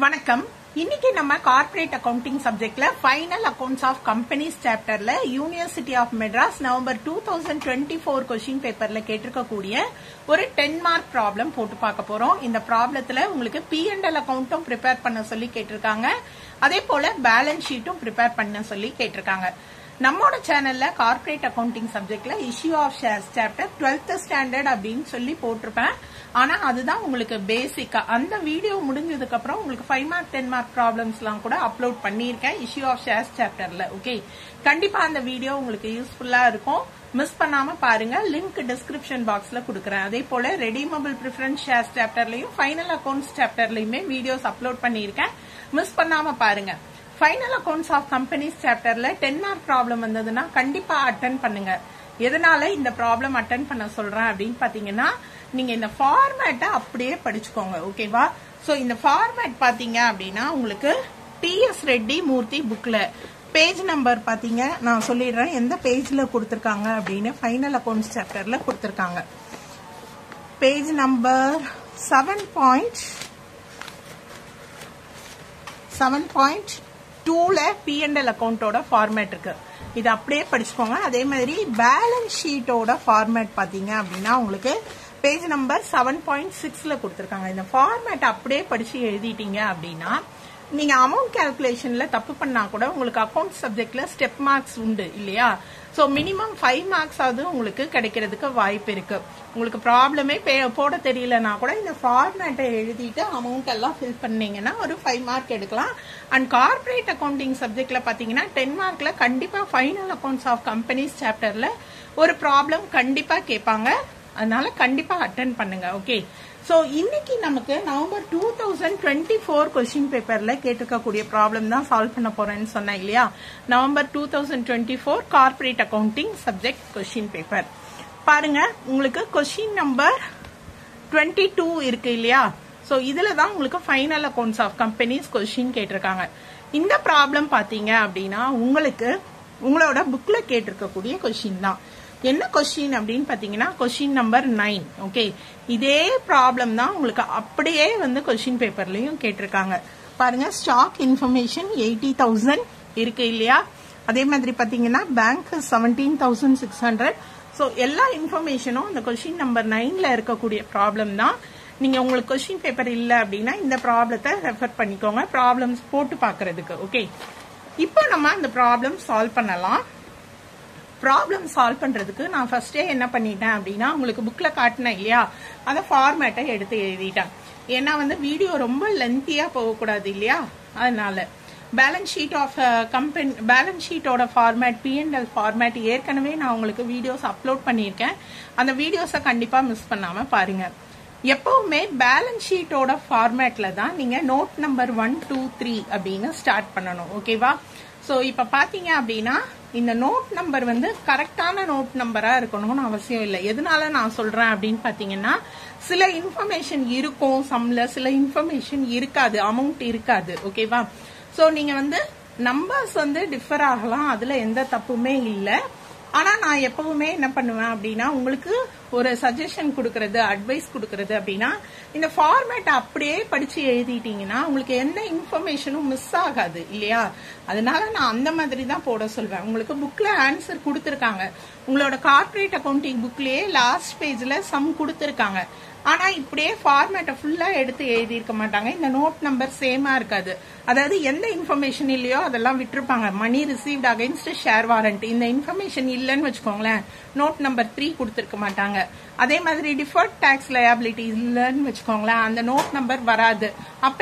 வணக்கம். இன்னைக்கு நம்ம கார்ப்பரேட் அக்கவுண்டிங் சப்ஜெக்ட்ல ஃபைனல் அக்கவுண்ட்ஸ் ஆஃப் கம்பெனிஸ் சாப்டர்ல university of Madras November 2024 question பேப்பர்ல கேட்டிருக்கக்கூடிய ஒரு 10 மார்க் ப்ராப்ளம் போட்டு பார்க்க போறோம். இந்த ப்ராப்ளத்துல உங்களுக்கு P&L அக்கவுண்ட்டும் ப்ரிப்பேர் பண்ண சொல்லி கேட்டிருக்காங்க. அதே போல பேலன்ஸ் ஷீட்டும் ப்ரிப்பேர் பண்ண சொல்லி கேட்டிருக்காங்க. நம்மோட சேனல்ல கார்ப்பரேட் அக்கவுண்டிங் சப்ஜெக்ட்ல issue of shares chapter 12th standard அப்படின்னு சொல்லி போட்டிருப்பேன். ஆனா அதுதான் உங்களுக்கு பேசிக்கா. அந்த வீடியோ முடிஞ்சதுக்கு அப்புறம் உங்களுக்கு 5 மார்க் 10 மார்க் ப்ராப்ளம்ஸ் எல்லாம் கூட அப்லோட் பண்ணிருக்கேன் இஷ்யூ ஆஃப் ஷேர்ஸ் சாப்டர்ல. ஓகே, கண்டிப்பா அந்த வீடியோ உங்களுக்கு யூஸ்ஃபுல்லா இருக்கும். மிஸ் பண்ணாம பாருங்க. லிங்க் டிஸ்கிரிப்ஷன் பாக்ஸ்ல கொடுக்கறேன். அதே போல ரெடீமபிள் பிரிஃபரன்ஸ் ஷேர்ஸ் சாப்டர்லயும் ஃபைனல் அக்கவுண்ட்ஸ் சாப்டர்லயுமே வீடியோஸ் அப்லோட் பண்ணிருக்கேன். மிஸ் பண்ணாம பாருங்க. ஃபைனல் அக்கவுண்ட்ஸ் ஆஃப் கம்பெனிஸ் சாப்டர்ல 10 மார்க் ப்ராப்ளம் வந்ததுன்னா கண்டிப்பா அட்டென்ட் பண்ணுங்க. எதனால இந்த ப்ராப்ளம் அட்டென்ட் பண்ண சொல்றேன் அப்படின்னு பாத்தீங்கன்னா, நீங்க இந்த ஃபார்மேட்டை அப்படியே படிச்சுக்கோங்க. ஓகேவா? சோ இந்த ஃபார்மேட் பாத்தீங்க அப்படின்னா உங்களுக்கு TS ரெட்டி மூர்த்தி புக்ல பேஜ் நம்பர் பாத்தீங்க, நான் சொல்லிடுறேன் எந்த பேஜ்ல கொடுத்திருக்காங்க அப்படின்னு. ஃபைனல் அக்கவுண்ட்ஸ் சாப்டர்ல கொடுத்திருக்காங்க. பேஜ் நம்பர் 7.2ல P&L அக்கவுண்டோட ஃபார்மேட் இருக்கு. இது அப்படியே படிச்சுக்கோங்க. அதே மாதிரி பேலன்ஸ் ஷீட்டோட ஃபார்மேட் பாத்தீங்க அப்படின்னா உங்களுக்கு பேஜ் நம்பர் 7.6ல கொடுத்திருக்காங்க. இந்த ஃபார்மேட் அப்படியே படிச்சு எழுதிட்டீங்க அப்படின்னா நீங்க அமௌண்ட் கால்குலேஷன்ல தப்பு பண்ணா கூட உங்களுக்கு அக்கவுண்ட் சப்ஜெக்ட்ல ஸ்டெப் மார்க்ஸ் உண்டு இல்லையா? சோ மினிமம் 5 மார்க்ஸ் ஆகுது உங்களுக்கு கிடைக்கிறதுக்கு வாய்ப்பு இருக்கு. உங்களுக்கு ப்ராப்ளமே போட தெரியலனா கூட இந்த ஃபார்மேட்டை எழுதிட்டு அமௌண்ட் எல்லாம் ஃபில் பண்ணீங்கன்னா ஒரு 5 மார்க் எடுக்கலாம். அண்ட் கார்ப்பரேட் அக்கவுண்டிங் சப்ஜெக்ட்ல பாத்தீங்கன்னா 10 மார்க்ல கண்டிப்பா ஃபைனல் அக்கவுண்ட்ஸ் ஆஃப் கம்பெனிஸ் சாப்டர்ல ஒரு ப்ராப்ளம் கண்டிப்பா கேட்பாங்க. அதனால கண்டிப்பா அட்டென்ட் பண்ணுங்க. ஓகே, சோ இன்னைக்கு நமக்கு நவம்பர் 2024 கொஸ்டின் பேப்பர்ல கேட்டிருக்கக்கூடிய ப்ராப்ளம் தான் சால்வ் பண்ண போறேன்னு சொன்னேன் இல்லையா? November 2024 corporate accounting subject question paper பாருங்க. உங்களுக்கு கொஸ்டின் நம்பர் 22 இருக்கு இல்லையா? சோ இதுல தான் உங்களுக்கு final accounts of companies question கேட்டிருக்காங்க. இந்த ப்ராப்ளம் பாத்தீங்க அப்படின்னா உங்களுக்கு உங்களோட புக்ல கேட்டிருக்கக்கூடிய கொஸ்டின் தான். என்ன கொஸ்டின் அப்படின்னு பாத்தீங்கன்னா கொஸ்டின் நம்பர் 9. ஓகே, இதே ப்ராப்ளம் தான் உங்களுக்கு அப்படியே வந்து கொஸ்டின் பேப்பர்லயும் கேட்டிருக்காங்க. பாருங்க, ஸ்டாக் இன்ஃபர்மேஷன் 80,000 இருக்கு இல்லையா? அதே மாதிரி பாத்தீங்கன்னா பேங்க் 17,600. சோ எல்லா இன்ஃபர்மேஷனும் இந்த கொஸ்டின் நம்பர் 9ல இருக்கக்கூடிய ப்ராப்ளம் தான். நீங்க உங்களுக்கு கொஸ்டின் பேப்பர் இல்ல அப்படின்னா இந்த ப்ராப்ளத்தை ரெஃபர் பண்ணிக்கோங்க ப்ராப்ளம்ஸ் போட்டு பாக்குறதுக்கு. ஓகே, இப்போ நம்ம அந்த ப்ராப்ளம் சால்வ் பண்ணலாம். ப்ராப்ளம் சால்வ் பண்றதுக்கு நான் ஃபர்ஸ்டே என்ன பண்ணிட்டேன் அப்படின்னா உங்களுக்கு புக்ல காட்டினேன் இல்லையா, அந்த ஃபார்மேட்டை எடுத்து எழுதிட்டேன். ஏன்னா வந்து வீடியோ ரொம்ப லென்த்தியா போகக்கூடாது இல்லையா? அதனால balance sheet of company balance ஷீட்டோட ஃபார்மேட் P&L ஃபார்மேட் ஏற்கனவே நான் உங்களுக்கு வீடியோஸ் அப்லோட் பண்ணியிருக்கேன். அந்த வீடியோஸை கண்டிப்பா மிஸ் பண்ணாம பாருங்க. எப்பவுமே பேலன்ஸ் ஷீட்டோட ஃபார்மேட்ல தான் நீங்க நோட் நம்பர் 1, 2, 3 அப்படின்னு ஸ்டார்ட் பண்ணணும். ஓகேவா? சோ இப்ப பாத்தீங்க அப்படின்னா இந்த நோட் நம்பர் வந்து கரெக்டான நோட் நம்பரா இருக்கணும்னு அவசியம் இல்லை. எதனால நான் சொல்றேன் அப்படின்னு பாத்தீங்கன்னா சில இன்ஃபர்மேஷன் இருக்கும் சம்ல, சில இன்ஃபர்மேஷன் இருக்காது, அமௌண்ட் இருக்காது. ஓகேவா? சோ நீங்க வந்து நம்பர்ஸ் வந்து டிஃபர் ஆகலாம், அதுல எந்த தப்புமே இல்லை. ஆனா நான் எப்பவுமே என்ன பண்ணுவேன் அப்படின்னா உங்களுக்கு ஒரு சஜஷன் கொடுக்கறது, அட்வைஸ் கொடுக்கறது அப்படின்னா இந்த ஃபார்மேட் அப்படியே படிச்சு எழுதிட்டீங்கன்னா உங்களுக்கு எந்த இன்ஃபர்மேஷனும் மிஸ் ஆகாது இல்லையா? அதனால நான் அந்த மாதிரி தான் போட சொல்வேன். உங்களுக்கு புக்ல ஆன்சர் கொடுத்திருக்காங்க. உங்களோட கார்ப்பரேட் அக்கவுண்டிங் புக்லயே லாஸ்ட் பேஜ்ல சம் கொடுத்திருக்காங்க. ஆனா இப்படியே ஃபார்மேட்டை ஃபுல்லா எடுத்து எழுதி இருக்க மாட்டாங்க. இந்த நோட் நம்பர் சேமா இருக்காது. அதாவது எந்த இன்ஃபர்மேஷன் இல்லையோ அதெல்லாம் விட்டுருப்பாங்க. மணி ரிசீவ்ட் அகைன்ஸ்ட் ஷேர் வாரண்ட் இந்த இன்ஃபர்மேஷன் இல்லைன்னு வச்சுக்கோங்களேன், நோட் நம்பர் 3 கொடுத்திருக்க மாட்டாங்க. அதே மாதிரி டிஃபர்ட் டாக்ஸ் லயபிலிட்டி இல்லைன்னு வச்சுக்கோங்களேன், அந்த நோட் நம்பர் வராது. அப்ப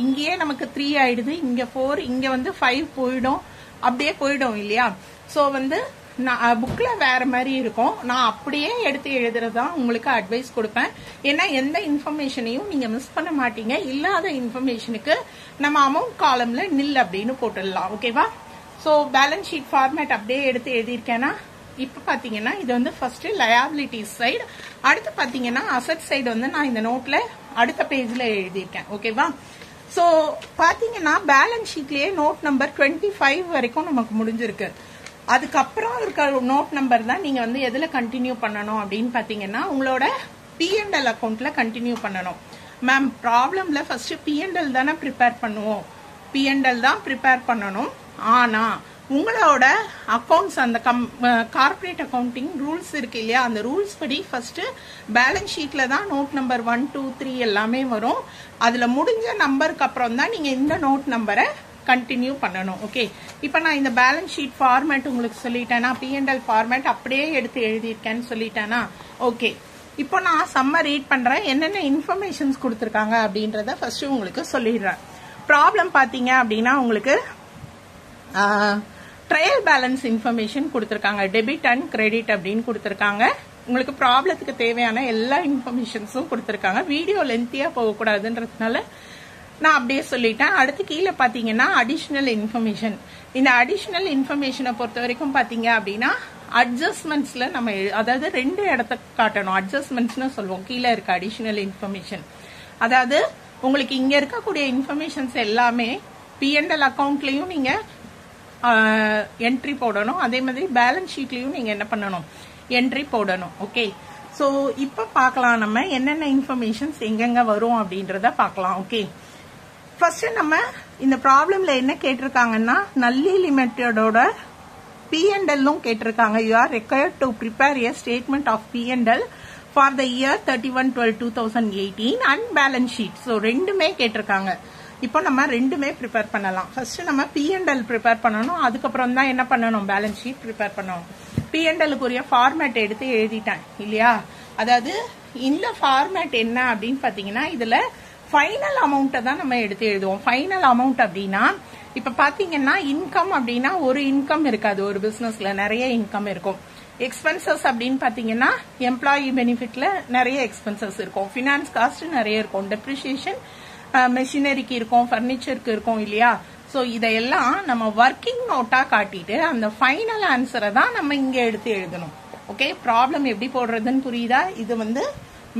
இங்கேயே நமக்கு 3 ஆயிடுது, இங்க 4, இங்க வந்து 5 போயிடும், அப்படியே போயிடும் இல்லையா? சோ வந்து புக்ல வேற மாதிரி இருக்கும். நான் அப்படியே எடுத்து எழுதுறதா உங்களுக்கு அட்வைஸ் கொடுப்பேன். ஏன்னா எந்த இன்ஃபர்மேஷனையும் நீங்க மிஸ் பண்ண மாட்டீங்க. இல்லாத இன்ஃபர்மேஷனுக்கு நம்ம அமௌண்ட் காலம்ல நில் அப்படின்னு போட்டுடலாம். ஓகேவா? சோ பேலன்ஸ் ஷீட் ஃபார்மேட் அப்படியே எடுத்து எழுதியிருக்கேன்னா இப்ப பாத்தீங்கன்னா இது வந்து ஃபர்ஸ்ட் லயபிலிட்டிஸ் சைடு, அடுத்து பாத்தீங்கன்னா அசெட் சைடு வந்து நான் இந்த நோட்ல அடுத்த பேஜ்ல எழுதியிருக்கேன். ஓகேவா? சோ பாத்தீங்கன்னா பேலன்ஸ் ஷீட்லயே நோட் நம்பர் 25 வரைக்கும் நமக்கு முடிஞ்சிருக்கு. அதுக்கப்புறம் இருக்க நோட் நம்பர் தான் நீங்க வந்து எதுல கண்டினியூ பண்ணணும் அப்படின்னு பாத்தீங்கன்னா உங்களோட P&L அக்கவுண்ட்ல கண்டினியூ பண்ணணும். மேம் ப்ராப்ளம்ல ஃபர்ஸ்ட் P&L தானே ப்ரிப்பேர் பண்ணுவோம், P&L தான் ப்ரிப்பேர் பண்ணணும். ஆனா உங்களோட அக்கௌண்ட்ஸ் அந்த கார்பரேட் அக்கௌண்டிங் ரூல்ஸ் இருக்கு இல்லையா, அந்த ரூல்ஸ் படி ஃபர்ஸ்ட் பேலன்ஸ் ஷீட்ல தான் நோட் நம்பர் 1, 2, 3 எல்லாமே வரும். அதுல முடிஞ்ச நம்பருக்கு அப்புறம் தான் நீங்க இந்த நோட் நம்பரை கண்டினியூ பண்ணணும். ஓகே, இப்போ நான் இந்த பேலன்ஸ் ஷீட் ஃபார்மேட் உங்களுக்கு சொல்லிட்டேன்னா, P&L ஃபார்மேட் அப்படியே எடுத்து எழுதியிருக்கேன்னு சொல்லிட்டேன்னா, ஓகே. இப்போ நான் சம்ம ரீட் பண்றேன், என்னென்ன இன்ஃபர்மேஷன்ஸ் கொடுத்துருக்காங்க அப்படின்றத ஃபர்ஸ்ட் உங்களுக்கு சொல்லிடுறேன். ப்ராப்ளம் பாத்தீங்க அப்படின்னா உங்களுக்கு ட்ரையல் பேலன்ஸ் இன்ஃபர்மேஷன் கொடுத்துருக்காங்க, டெபிட் அண்ட் கிரெடிட் அப்படின்னு கொடுத்துருக்காங்க. உங்களுக்கு ப்ராப்ளத்துக்கு தேவையான எல்லா இன்ஃபர்மேஷன்ஸும் கொடுத்துருக்காங்க. வீடியோ லென்த்தியா போகக்கூடாதுன்றதுனால நான் அப்படியே சொல்லிட்டேன். அடுத்து கீழே பாத்தீங்கன்னா அடிஷனல் இன்ஃபர்மேஷன். இந்த அடிஷனல் இன்ஃபர்மேஷனை பொறுத்த வரைக்கும் பாத்தீங்க அப்படின்னா அட்ஜஸ்ட்மெண்ட்ஸ்ல நம்ம அதாவது 2 இடத்த காட்டணும். அட்ஜஸ்ட்மெண்ட்ஸ்னு சொல்லுவோம். கீழே இருக்க அடிஷனல் இன்ஃபர்மேஷன் அதாவது உங்களுக்கு இங்க இருக்கக்கூடிய இன்ஃபர்மேஷன்ஸ் எல்லாமே P&L அக்கௌண்ட்லயும் நீங்க என்ட்ரி போடணும், அதே மாதிரி பேலன்ஸ் ஷீட்லயும் நீங்க என்ன பண்ணணும், என்ட்ரி போடணும். ஓகே, சோ இப்ப பார்க்கலாம் நம்ம என்னென்ன இன்ஃபர்மேஷன்ஸ் எங்கெங்க வரும் அப்படின்றத பார்க்கலாம். ஓகே, ஃபர்ஸ்ட் நம்ம இந்த ப்ராப்ளம்ல என்ன கேட்டிருக்காங்கன்னா, நல்லி லிமிட்டடோட P&L கேட்டிருக்காங்க. You are required to prepare a statement of P&L for the year 31/12/2018 and balance sheet. So ரெண்டுமே கேட்டிருக்காங்க. இப்போ நம்ம ரெண்டுமே ப்ரிப்பேர் பண்ணலாம். ஃபர்ஸ்ட் நம்ம P&L ப்ரிப்பேர் பண்ணணும், அதுக்கப்புறம் தான் என்ன பண்ணணும், பேலன்ஸ் ஷீட் ப்ரிப்பேர் பண்ணணும். P&L-க்குரிய ஃபார்மேட் எடுத்து எழுதிட்டேன் இல்லையா. அதாவது இந்த ஃபார்மேட் என்ன அப்படின்னு பாத்தீங்கன்னா, இதுல ஃபைனல் அமௌண்ட்டை தான் நம்ம எடுத்து எழுதுவோம். ஃபைனல் அமௌண்ட் அப்படின்னா இப்ப பாத்தீங்கன்னா இன்கம் அப்படின்னா ஒரு இன்கம் இருக்காது, ஒரு பிசினஸ்ல நிறைய இன்கம் இருக்கும். எக்ஸ்பென்சஸ் அப்படின்னு பாத்தீங்கன்னா எம்ப்ளாயி பெனிஃபிட்ல நிறைய எக்ஸ்பென்சஸ் இருக்கும், பினான்ஸ் காஸ்ட் நிறைய இருக்கும், டெப்ரிசியேஷன் மெஷினரிக்கு இருக்கும், பர்னிச்சருக்கு இருக்கும் இல்லையா. சோ இதெல்லாம் நம்ம ஒர்க்கிங் நோட்டா காட்டிட்டு அந்த ஃபைனல் ஆன்சரை தான் நம்ம இங்க எடுத்து எழுதணும். ஓகே, ப்ராப்ளம் எப்படி போடுறதுன்னு புரியுதா? இது வந்து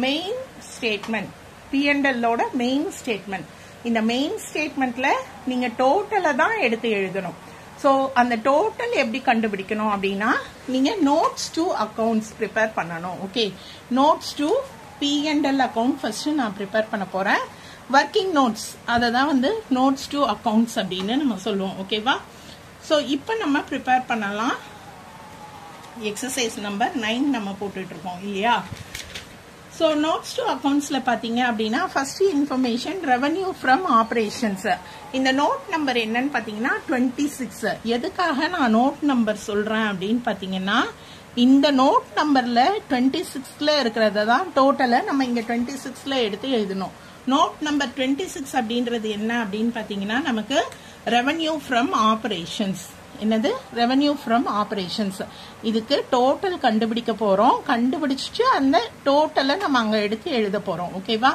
மெயின் ஸ்டேட்மெண்ட், P&L-ஓட மெயின் ஸ்டேட்மெண்ட். இந்த மெயின் ஸ்டேட்மெண்ட்ல நீங்க டோட்டலை தான் எடுத்து எழுதணும். சோ அந்த டோட்டல் எப்படி கண்டுபிடிக்கணும் அப்படின்னா, நீங்க நோட்ஸ் டு அக்கவுண்ட்ஸ் ப்ரிப்பேர் பண்ணணும். Okay, notes to P&L account first நான் ப்ரிப்பேர் பண்ண போறேன். ஒர்க்கிங் நோட்ஸ் அதை தான் வந்து நோட்ஸ் டு அக்கவுண்ட்ஸ் அப்படின்னு நம்ம சொல்லுவோம். ஓகேவா? சோ இப்போ நம்ம ப்ரிப்பேர் பண்ணலாம். எக்ஸசைஸ் நம்பர் 9 நம்ம போட்டுட்டு இருக்கோம் இல்லையா. ஸோ நோட்ஸ் டு அக்கௌண்ட்ஸ்ல பாத்தீங்க அப்படின்னா first information revenue from operations. இந்த நோட் நம்பர் என்னன்னு பாத்தீங்கன்னா 26. எதுக்காக நான் நோட் நம்பர் சொல்றேன் அப்படின்னு பாத்தீங்கன்னா, இந்த நோட் நம்பர்ல 26ல இருக்கிறத தான் டோட்டலை நம்ம இங்க 26ல எடுத்து எழுதணும். நோட் நம்பர் 26 அப்படின்றது என்ன அப்படின்னு பாத்தீங்கன்னா, நமக்கு ரெவன்யூ ஃப்ரம் ஆபரேஷன்ஸ். என்னது? Revenue from operations. இதுக்கு டோட்டல் கண்டுபிடிக்க போறோம். கண்டுபிடிச்சிட்டு அந்த டோட்டலை நம்ம அங்க எடுத்து எழுத போறோம். ஓகேவா?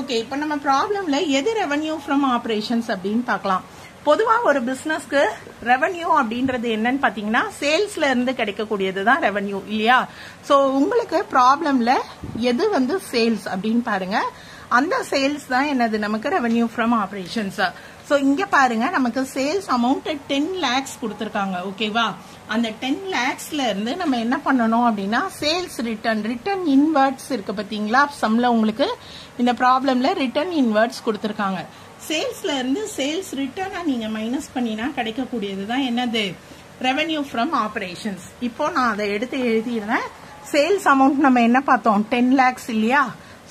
ஓகே, இப்ப நம்ம ப்ராப்ளம்ல எது ரெவன்யூ ஃப்ரம் ஆபரேஷன்ஸ் அப்படின்னு பார்க்கலாம். பொதுவா ஒரு பிசினஸ்க்கு ரெவன்யூ அப்படின்றது என்னன்னு பாத்தீங்கன்னா, சேல்ஸ்ல இருந்து கிடைக்கக்கூடியதுதான் ரெவன்யூ இல்லையா. சோ உங்களுக்கு ப்ராப்ளம்ல எது வந்து சேல்ஸ் அப்படின்னு பாருங்க. அந்த சேல்ஸ் தான் என்னது, நமக்கு ரெவன்யூ ஃப்ரம் ஆபரேஷன்ஸ். சோ இங்க பாருங்க, நமக்கு சேல்ஸ் அமௌண்ட் 10 lakhs கொடுத்திருக்காங்க. ஓகேவா? அந்த 10 lakhsல இருந்து நம்ம என்ன பண்ணணும் அப்படின்னா, சேல்ஸ் ரிட்டர்ன் இன்வர்ட்ஸ் இருக்கு பாத்தீங்களா சம்ல. உங்களுக்கு இந்த ப்ராப்ளம்ல ரிட்டர்ன் இன்வர்ட்ஸ் கொடுத்திருக்காங்க. சேல்ஸ்ல இருந்து சேல்ஸ் ரிட்டர்னை நீங்க மைனஸ் பண்ணினா கிடைக்கக்கூடியதுதான் என்னது, ரெவன்யூ ஃப்ரம் ஆபரேஷன்ஸ். இப்போ நான் அதை எடுத்து எழுதிடுறேன். சேல்ஸ் அமௌண்ட் நம்ம என்ன பார்த்தோம், 10 lakhs இல்லையா.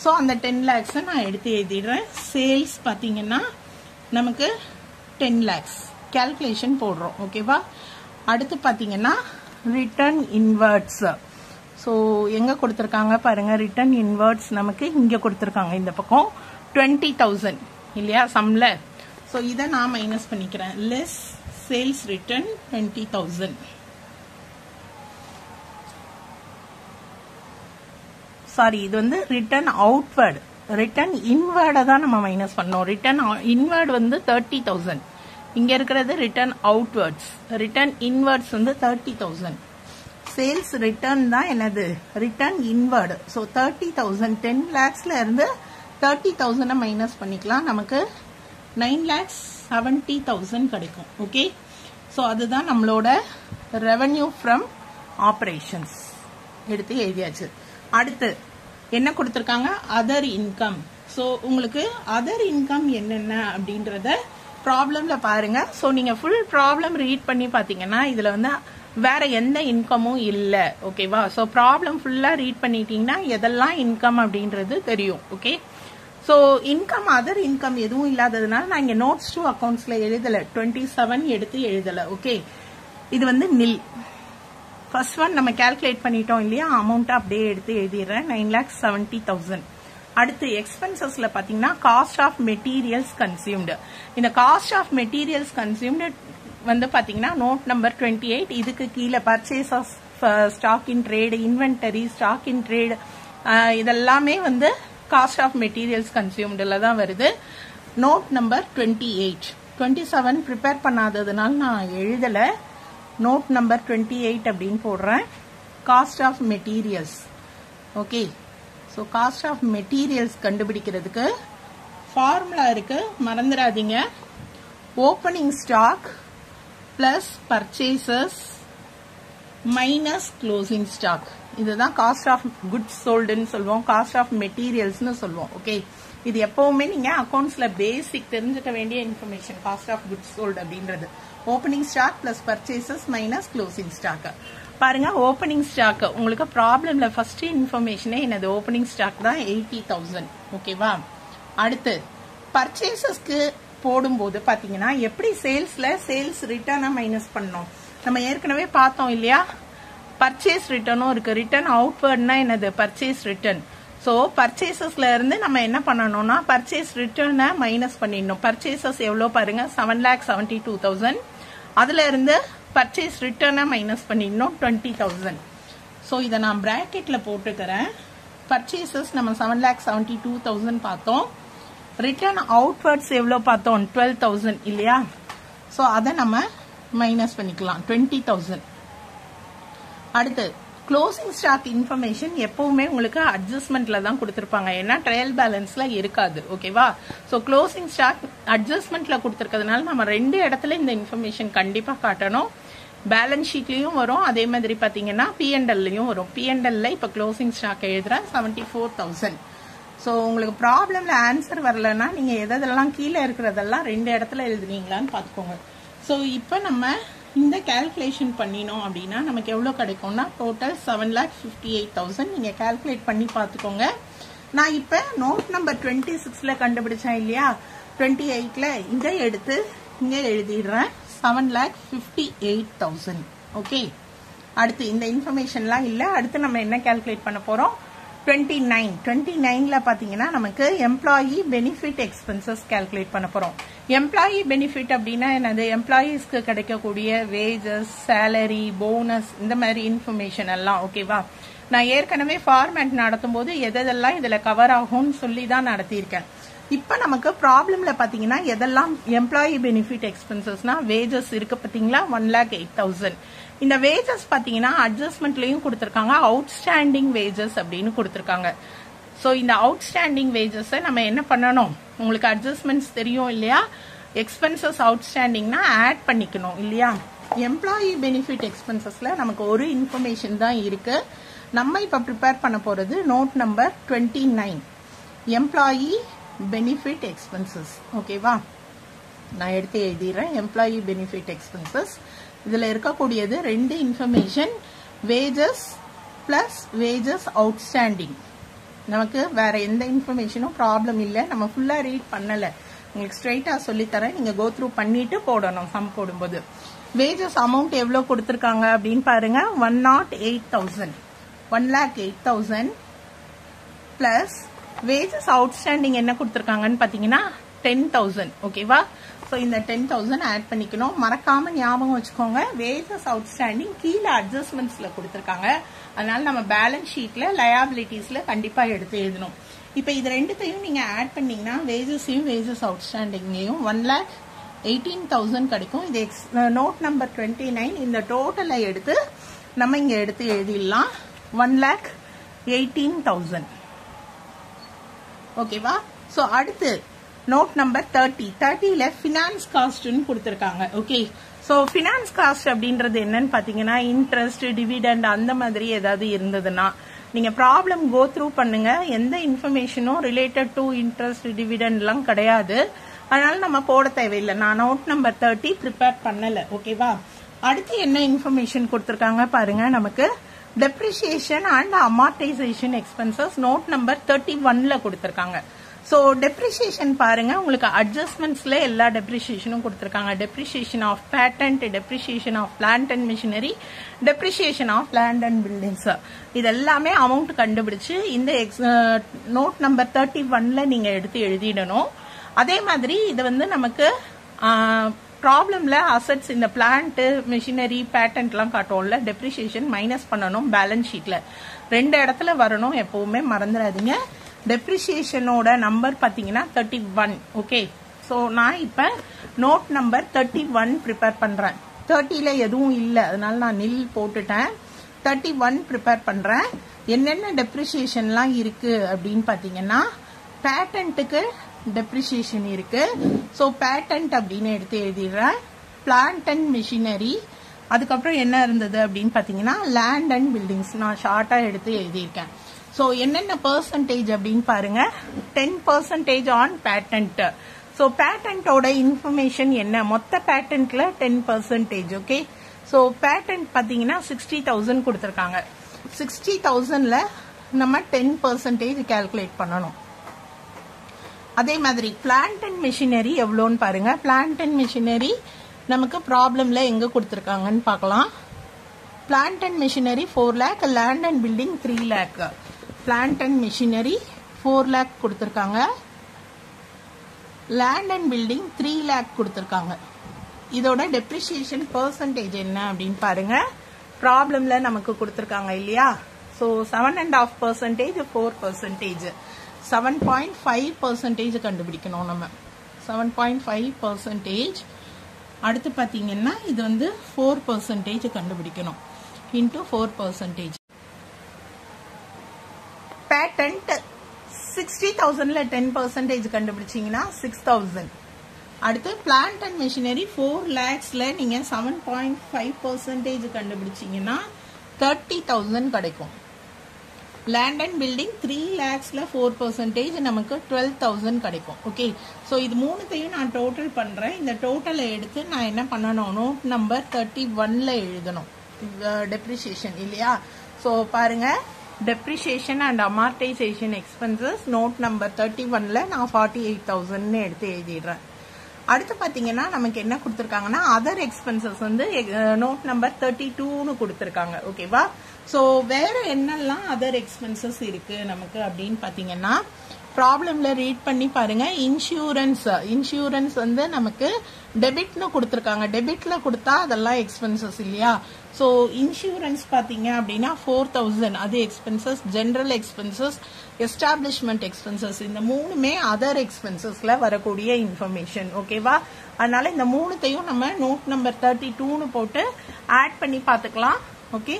சோ அந்த 10 lakhs நான் எடுத்து எழுதிடுறேன். சேல்ஸ் பாத்தீங்கன்னா நமக்கு 10 lakhs கால்குலேஷன் போடுறோம். ஓகேவா? அடுத்து பாத்தீங்கன்னா ரிட்டர்ன் இன்வர்ட்ஸ். சோ எங்க கொடுத்திருக்காங்க பாருங்க, ரிட்டர்ன் இன்வர்ட்ஸ் நமக்கு இங்க கொடுத்திருக்காங்க, இந்த பக்கம் 20,000 இல்லையா சம்ல. சோ இதை நான் மைனஸ் பண்ணிக்கிறேன். Less sales return 20,000. சாரி, இது வந்து ரிட்டர்ன் அவுட்வர்ட். ரிட்டர்ன் இன்வர்டை தான் நம்ம மைனஸ் பண்ணோம். ரிட்டர்ன் இன்வர்ட் வந்து 30,000. இங்க இருக்கிறது ரிட்டர்ன் அவுட்வர்ட்ஸ். ரிட்டர்ன் இன்வர்ட்ஸ் வந்து 30,000. சேல்ஸ் ரிட்டர்ன் தான் என்னது, ரிட்டர்ன் இன்வர்ட். ஸோ 30,000 10 lakhsல இருந்து 30,000 மைனஸ் பண்ணிக்கலாம். நமக்கு 9,70,000 கிடைக்கும். ஓகே, ஸோ அதுதான் நம்மளோட ரெவன்யூ ஃப்ரம் ஆபரேஷன்ஸ். எடுத்து எழுதியாச்சு. அடுத்து என்ன கொடுத்திருக்காங்க, அதர் இன்கம். சோ உங்களுக்கு அதர் இன்கம் என்னென்ன அப்படின்றத ப்ராப்ளம்ல பாருங்க. சோ நீங்க ஃபுல் ப்ராப்ளம் ரீட் பண்ணி பாத்தீங்கன்னா இதுல வந்து வேற எந்த இன்கமும் இல்ல. ஓகேவா? சோ ப்ராப்ளம் ஃபுல்லா ரீட் பண்ணிட்டீங்கன்னா எதெல்லாம் இன்கம் அப்படின்றது தெரியும். Okay, so income other income எதுவும் இல்லாததுனால நான் இங்க நோட்ஸ் டு அக்கௌண்ட்ஸ்ல எழுதல, 27 எடுத்து எழுதல. ஓகே, இது வந்து நில். ஃபர்ஸ்ட் ஒன் நம்ம கால்குலேட் பண்ணிட்டோம் இல்லையா, அமௌண்ட் அப்படியே எடுத்து எழுதிடுறேன், 9,70,000. அடுத்து எக்ஸ்பென்சஸ்ல பாத்தீங்கன்னா காஸ்ட் ஆஃப் மெட்டீரியல்ஸ் கன்சியூம்டு. இந்த காஸ்ட் ஆஃப் மெட்டீரியல்ஸ் கன்சியூம்டு வந்து பாத்தீங்கன்னா நோட் நம்பர் 28. இதுக்கு கீழே purchase of stock in trade, inventory, stock in trade, இதெல்லாமே வந்து காஸ்ட் ஆஃப் மெட்டீரியல்ஸ் கன்சியூம்டுல தான் வருது. Note number 28. 27 ப்ரிப்பேர் பண்ணாததுனால நான் எழுதல, நோட் நம்பர் 28 அப்படின்னு போடுறேன். Cost of materials. Okay, so cost of materials கண்டுபிடிக்கிறதுக்கு ஃபார்முலா இருக்கு, மறந்துடாதீங்க. Opening stock plus purchases minus closing stock. இதுதான் காஸ்ட் ஆஃப் குட்ஸ் சோல்டுன்னு சொல்லுவோம், காஸ்ட் ஆஃப் மெட்டீரியல்ஸ்னு சொல்லுவோம். ஓகே, இது எப்பவுமே நீங்க அக்கௌண்ட்ஸ்ல பேசிக் தெரிஞ்சுக்க வேண்டிய information. Cost of goods sold அப்படின்றது opening stock plus purchases minus closing stock. பாருங்க, ஓப்பனிங் ஸ்டாக் உங்களுக்கு ப்ராப்ளம்ல ஃபர்ஸ்ட் இன்ஃபர்மேஷனே என்னது, ஓப்பனிங் ஸ்டாக் தான் 80,000. ஓகேவா? அடுத்து பர்ச்சேசஸ்க்கு போடும்போது பாத்தீங்கன்னா எப்படி சேல்ஸ்ல சேல்ஸ் ரிட்டர்னை மைனஸ் பண்ணோம் நம்ம ஏற்கனவே பார்த்தோம் இல்லையா. பர்ச்சேஸ் ரிட்டர்னும் இருக்கு. ரிட்டர்ன் அவுட்வர்ட்னா என்னது, பர்ச்சேஸ் ரிட்டர்ன். சோ பர்ச்சேசஸ்ல இருந்து நம்ம என்ன பண்ணணும்னா பர்ச்சேஸ் ரிட்டர்னை மைனஸ் பண்ணிடணும். பர்ச்சேசஸ் எவ்வளவு பாருங்க, 7,72,000. அதுல இருந்து பர்ச்சேஸ் ரிட்டர்னை மைனஸ் பண்ணிடணும் 20,000. சோ இதை நான் பிராக்கெட்ல போட்டுக்கிறேன். பர்ச்சேசஸ் நம்ம 7,72,000 பார்த்தோம். ரிட்டர்ன் அவுட்வர்ட்ஸ் எவ்வளவு பார்த்தோம், 12,000 இல்லையா. சோ அதை நம்ம மைனஸ் பண்ணிக்கலாம், 20,000. அடுத்து க்ளோசிங் ஸ்டாக் இன்ஃபர்மேஷன் எப்பவுமே உங்களுக்கு அட்ஜஸ்ட்மெண்ட்ல தான் கொடுத்திருப்பாங்க, ஏன்னா ட்ரையல் பேலன்ஸ்ல இருக்காது. ஓகேவா? சோ க்ளோசிங் ஸ்டாக் அட்ஜஸ்ட்மெண்ட்ல கொடுத்திருக்கிறதுனால நம்ம ரெண்டு இடத்துல இந்த இன்ஃபர்மேஷன் கண்டிப்பா காட்டணும். பேலன்ஸ் ஷீட்லயும் வரும், அதே மாதிரி பாத்தீங்கன்னா P&Lலயும் வரும். P&Lல இப்ப க்ளோசிங் ஸ்டாக் எழுதுறேன் 74,000. சோ உங்களுக்கு ப்ராப்ளம்ல ஆன்சர் வரலன்னா நீங்க எதெல்லாம் கீழே இருக்கிறதெல்லாம் ரெண்டு இடத்துல எழுதுனீங்களான்னு பாத்துக்கோங்க. சோ இப்ப நம்ம இந்த கால்குலேஷன் பண்ணினோம் அப்படின்னா நமக்கு எவ்வளவு கிடைக்கும்னா டோட்டல் 7,58,000. நீங்க கால்குலேட் பண்ணி பாத்துக்கோங்க. நான் இப்ப நோட் நம்பர் 26ல கண்டுபிடிச்சேன் இல்லையா, 28ல இங்க எடுத்து இங்க எழுதிடுறேன் 7,58,000. ஓகே, அடுத்து இந்த இன்ஃபர்மேஷன்லாம் இல்ல. அடுத்து நம்ம என்ன கால்குலேட் பண்ண போறோம், 29ல பாத்தீங்கன்னா நமக்கு எம்ப்ளாயி பெனிஃபிட் எக்ஸ்பென்சஸ் கால்குலேட் பண்ண போறோம். எம்ப்ளாயி பெனிஃபிட் அப்படின்னா என்னது, எம்ப்ளாயீஸ்க்கு கிடைக்கக்கூடிய வேஜஸ், சேலரி, போனஸ், இந்த மாதிரி இன்ஃபர்மேஷன் எல்லாம். ஓகேவா? நான் ஏற்கனவே ஃபார்மேட் நடத்தும் போது எதெல்லாம் இதுல கவர் ஆகும்னு சொல்லி தான் நடத்தியிருக்கேன். இப்ப நமக்கு ப்ராப்ளம்ல பாத்தீங்கன்னா எதெல்லாம் எம்ப்ளாயி பெனிஃபிட் எக்ஸ்பென்சஸ்னா வேஜஸ் இருக்கு பாத்தீங்களா, 1,08,000. இந்த வேஜஸ் பாத்தீங்கன்னா அட்ஜஸ்ட்மெண்ட்லயும் கொடுத்திருக்காங்க, அவுட்ஸ்டாண்டிங் வேஜஸ் அப்படின்னு கொடுத்திருக்காங்க. சோ இந்த அவுட்ஸ்டாண்டிங் வேஜஸ் நம்ம என்ன பண்ணணும், உங்களுக்கு அட்ஜஸ்ட்மெண்ட்ஸ் தெரியும் இல்லையா, எக்ஸ்பென்சஸ் அவுட்ஸ்டாண்டிங்னா ஆட் பண்ணிக்கணும் இல்லையா. எம்ப்ளாயி பெனிஃபிட் எக்ஸ்பென்சஸ்ல நமக்கு ஒரு இன்ஃபர்மேஷன் தான் இருக்கு. நம்ம இப்ப ப்ரிப்பேர் பண்ண போறது note number 29, employee benefit expenses. ஓகேவா? நான் எடுத்து எழுதிடுறேன் எம்ப்ளாயி பெனிஃபிட் எக்ஸ்பென்சஸ். இதுல இருக்கக்கூடியது ரெண்டு information, wages plus wages outstanding. நமக்கு வேற எந்த இன்ஃபர்மேஷனும் ப்ராப்ளம் இல்லை, நம்ம ஃபுல்லா ரீட் பண்ணல, உங்களுக்கு ஸ்ட்ரைட்டா சொல்லித்தரேன், நீங்க கோ த்ரூ பண்ணிட்டு போடணும் சம் போடும்போது. வேஜஸ் அமௌண்ட் எவ்வளவு கொடுத்திருக்காங்க அப்படின்னு பாருங்க, 108,000, 1,08,000 பிளஸ் வேஜஸ் அவுட்ஸ்டாண்டிங் என்ன கொடுத்திருக்காங்கன்னு பாத்தீங்கன்னா 10,000. ஓகேவா? சோ இந்த 10,000 ஆட் பண்ணிக்கணும். மறக்காம ஞாபகம் வச்சுக்கோங்க, வேஜஸ் அவுட்ஸ்டாண்டிங் கீழே அட்ஜஸ்ட்மெண்ட்ஸ்ல கொடுத்திருக்காங்க, அதனால நம்ம பேலன்ஸ் ஷீட்ல லயபிலிட்டிஸ்ல கண்டிப்பா எடுத்து எழுதணும். இப்ப இது ரெண்டுத்தையும் நீங்க ஆட் பண்ணீங்கன்னா வேஜஸையும் வேஜஸ் அவுட்ஸ்டாண்டிங்கையும் 1,18,000 கிடைக்கும். இது நோட் நம்பர் 29. இந்த டோட்டலை எடுத்து நம்ம இங்க எடுத்து எழுதிடலாம், 1,18,000. ஓகேவா? சோ அடுத்து நோட் நம்பர் 30ல ஃபினான்ஸ் காஸ்ட்னு கொடுத்திருக்காங்க. ஓகே, சோ ஃபினான்ஸ் காஸ்ட் அப்படின்றது என்னன்னு பாத்தீங்கன்னா இன்ட்ரெஸ்ட், டிவிடெண்ட் அந்த மாதிரி ஏதாவது இருந்ததுன்னா நீங்க ப்ராப்ளம் கோ த்ரூ பண்ணுங்க. எந்த இன்ஃபர்மேஷனும் ரிலேட்டட் டு இன்ட்ரெஸ்ட் டிவிடெண்ட்லாம் கிடையாது. அதனால நம்ம போட தேவையில்லை. நான் நோட் நம்பர் 30 ப்ரிப்பேர் பண்ணல. ஓகேவா? அடுத்து என்ன இன்ஃபர்மேஷன் கொடுத்திருக்காங்க பாருங்க. நமக்கு depreciation and amortisation expenses note number 31ல கொடுத்திருக்காங்க. ஸோ டெப்ரிசியேஷன் பாருங்க, உங்களுக்கு அட்ஜஸ்ட்மெண்ட்ஸ்ல எல்லா டெப்ரிசியேஷனும் கொடுத்திருக்காங்க. Depreciation of patent, depreciation of plant and machinery, depreciation of land and buildings, இது எல்லாமே அமௌண்ட் கண்டுபிடிச்சு இந்த நோட் நம்பர் 31ல நீங்க எடுத்து எழுதிடணும். அதே மாதிரி இது வந்து நமக்கு ப்ராப்ளம்ல அசெட்ஸ் இந்த பிளான்ட், மிஷினரி, பேட்டன்ட் எல்லாம் காட்டுவோம்ல, டெப்ரிசியேஷன் மைனஸ் பண்ணணும் பேலன்ஸ் ஷீட்ல. 2 இடத்துல வரணும், எப்பவுமே மறந்துடாதீங்க. டெப்ரிசியேஷனோட நம்பர் பாத்தீங்கன்னா 31. ஓகே, ஸோ நான் இப்ப நோட் நம்பர் 31 ப்ரிப்பேர் பண்றேன். 30ல எதுவும் இல்லை, அதனால நான் நில் போட்டுட்டேன். 31 ப்ரிப்பேர் பண்றேன். என்னென்ன டெப்ரிசியேஷன்லாம் இருக்கு அப்படின்னு பாத்தீங்கன்னா, பேட்டன்ட்டுக்கு டெப்ரிசியேஷன் இருக்கு. ஸோ பேட்டன்ட் அப்படின்னு எடுத்து எழுதிடுறேன். பிளான்ட் அண்ட் மிஷினரி, அதுக்கப்புறம் என்ன இருந்தது அப்படின்னு பாத்தீங்கன்னா லேண்ட் அண்ட் பில்டிங்ஸ், நான் ஷார்ட்டா எடுத்து எழுதியிருக்கேன். ஸோ என்னென்ன பெர்சன்டேஜ் அப்படின்னு பாருங்க. 10% ஆன் பேட்டன்ட். ஸோ பேட்டன்டோட இன்ஃபர்மேஷன் என்ன, மொத்த பேட்டன்ட்ல 10%. ஓகே, ஸோ பேட்டன்ட் பாத்தீங்கன்னா 60,000 கொடுத்துருக்காங்க. 60,000ல நம்ம 10% கால்குலேட் பண்ணணும். அதே மாதிரி பிளான்ட் அண்ட் மிஷினரி எவ்வளோன்னு பாருங்க. பிளான்ட் அண்ட் மிஷினரி நமக்கு ப்ராப்ளம்ல எங்க கொடுத்துருக்காங்கன்னு பார்க்கலாம். Plant and machinery 4 lakh, land and building 3 lakh. Plant and machinery 4 lakh கொடுத்துருக்காங்க, லேண்ட் அண்ட் பில்டிங் 3 lakh கொடுத்துருக்காங்க. இதோட டெப்ரிசியேஷன் பெர்சன்டேஜ் என்ன அப்படின்னு பாருங்க. ப்ராப்ளம்ல நமக்கு கொடுத்துருக்காங்க இல்லையா? ஸோ 7.5%, 4%, 7.5% கண்டுபிடிக்கணும் நம்ம. 7.5%. அடுத்து பாத்தீங்கன்னா இது வந்து 4% கண்டுபிடிக்கணும். இன்டூ 4%. பேட்டன்ட் 60,000ல 10% கண்டுபிடிச்சீங்கன்னா 6,000. அடுத்து பிளான்ட் அண்ட் மிஷினரி 4 lakhsல நீங்க 7.5% கண்டுபிடிச்சீங்கன்னா 30,000 கிடைக்கும். லேண்ட் அண்ட் பில்டிங் 3 lakhsல 4% நமக்கு 12,000 கிடைக்கும். ஓகே, ஸோ இது மூணுத்தையும் நான் டோட்டல் பண்றேன். இந்த டோட்டலை எடுத்து நான் என்ன பண்ணணும், நோட் நம்பர் 31ல எழுதணும். டெப்ரிசியேஷன் இல்லையா? ஸோ பாருங்க, depreciation and amortisation expenses note number 31ல நான் 48,000 எடுத்து எழுதிடுறேன். அடுத்து பாத்தீங்கன்னா நமக்கு என்ன கொடுத்திருக்காங்கன்னா அதர் எக்ஸ்பென்சஸ் வந்து நோட் நம்பர் 32ன்னு கொடுத்திருக்காங்க. ஓகேவா? ஸோ வேற என்னெல்லாம் அதர் எக்ஸ்பென்சஸ் இருக்கு நமக்கு அப்படின்னு பாத்தீங்கன்னா, ப்ராப்ளம்ல ரீட் பண்ணி பாருங்க. இன்சூரன்ஸ் வந்து நமக்கு டெபிட்னு கொடுத்திருக்காங்க. டெபிட்ல கொடுத்தா அதெல்லாம் எக்ஸ்பென்சஸ் இல்லையா? ஸோ இன்சூரன்ஸ் பாத்தீங்க அப்படின்னா 4,000 அது expenses. General expenses, establishment expenses, இந்த மூணுமே அதர் எக்ஸ்பென்சஸ்ல வரக்கூடிய இன்ஃபர்மேஷன். ஓகேவா? அதனால இந்த மூணுத்தையும் நம்ம நோட் நம்பர் 32ன்னு போட்டு ஆட் பண்ணி பாத்துக்கலாம். ஓகே,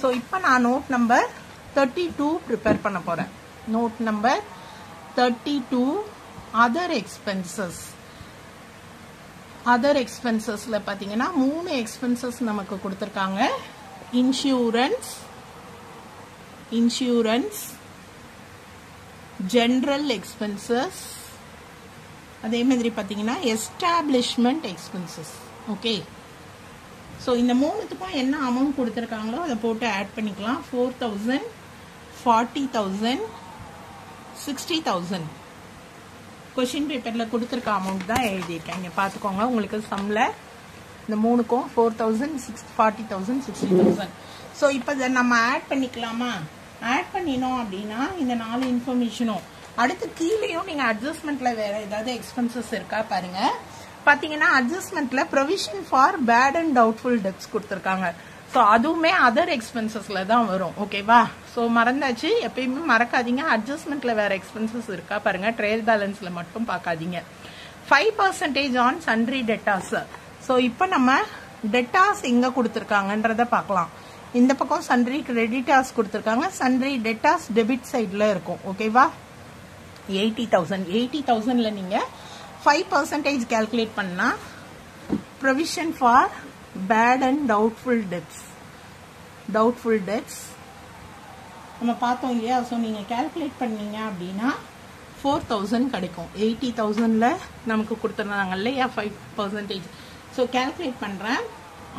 ஸோ இப்போ நான் நோட் நம்பர் 32 ப்ரிப்பேர் பண்ண போறேன். Note number 32 other expenses. Other எக்ஸ்பென்சஸ்ல பாத்தீங்கன்னா 3 எக்ஸ்பென்சஸ் நமக்கு கொடுத்திருக்காங்க. இன்சூரன்ஸ், ஜெனரல் எக்ஸ்பென்சஸ், அதே மாதிரி பாத்தீங்கன்னா எஸ்டாப்ளிஷ்மெண்ட் எக்ஸ்பென்சஸ். ஓகே, ஸோ இந்த மூணுத்துக்கும் என்ன அமௌண்ட் கொடுத்துருக்காங்களோ அதை போட்டு ஆட் பண்ணிக்கலாம். 4,000, 40,000, 60,000. கொஸ்டின் பேப்பர்ல கொடுத்துருக்க அமௌண்ட் தான் எழுதியிருக்கேன். இங்க பாத்துக்கோங்க, உங்களுக்கு சம்ல இந்த மூணுக்கும் 4,000, 40,000, 60,000. ஸோ இப்போ இதை நம்ம ஆட் பண்ணிக்கலாமா? ஆட் பண்ணினோம் அப்படின்னா இந்த 4 இன்ஃபர்மேஷனும் அடுத்து கீழேயும் நீங்க அட்ஜஸ்ட்மெண்ட்ல வேற ஏதாவது எக்ஸ்பென்சஸ் இருக்கா பாருங்க. பாத்தீங்கன்னா அட்ஜஸ்ட்மெண்ட்ல provision for bad and doubtful debts கொடுத்திருக்காங்க. ஸோ அதுவுமே அதர் எக்ஸ்பென்சஸ்ல தான் வரும். ஓகேவா? ஸோ மறந்தாச்சு, எப்பயுமே மறக்காதீங்க. அட்ஜஸ்ட்மெண்ட்ல வேற எக்ஸ்பென்சஸ் இருக்கா பாருங்க. ட்ரையல் பேலன்ஸ்ல மட்டும் பார்க்காதீங்க. 5% ஆன் சன்ட்ரி டெட்டாஸ். ஸோ இப்போ நம்ம டெட்டாஸ் எங்க கொடுத்திருக்காங்கன்றத பார்க்கலாம். இந்த பக்கம் சன்ட்ரி கிரெடிட்டாஸ் கொடுத்திருக்காங்க. சன்ட்ரி டெட்டாஸ் டெபிட் சைட்ல இருக்கும். ஓகேவா? 80,000. 80,000ல நீங்க 5% கால்குலேட் பண்ணா provision for bad and doubtful debts நம்ம பார்த்தோம் இல்லையா. ஸோ நீங்கள் கால்குலேட் பண்ணீங்க அப்படின்னா 4000 கிடைக்கும். 80,000ல நமக்கு கொடுத்துருந்தாங்க இல்லையா 5%. ஸோ கால்குலேட் பண்ணுறேன்,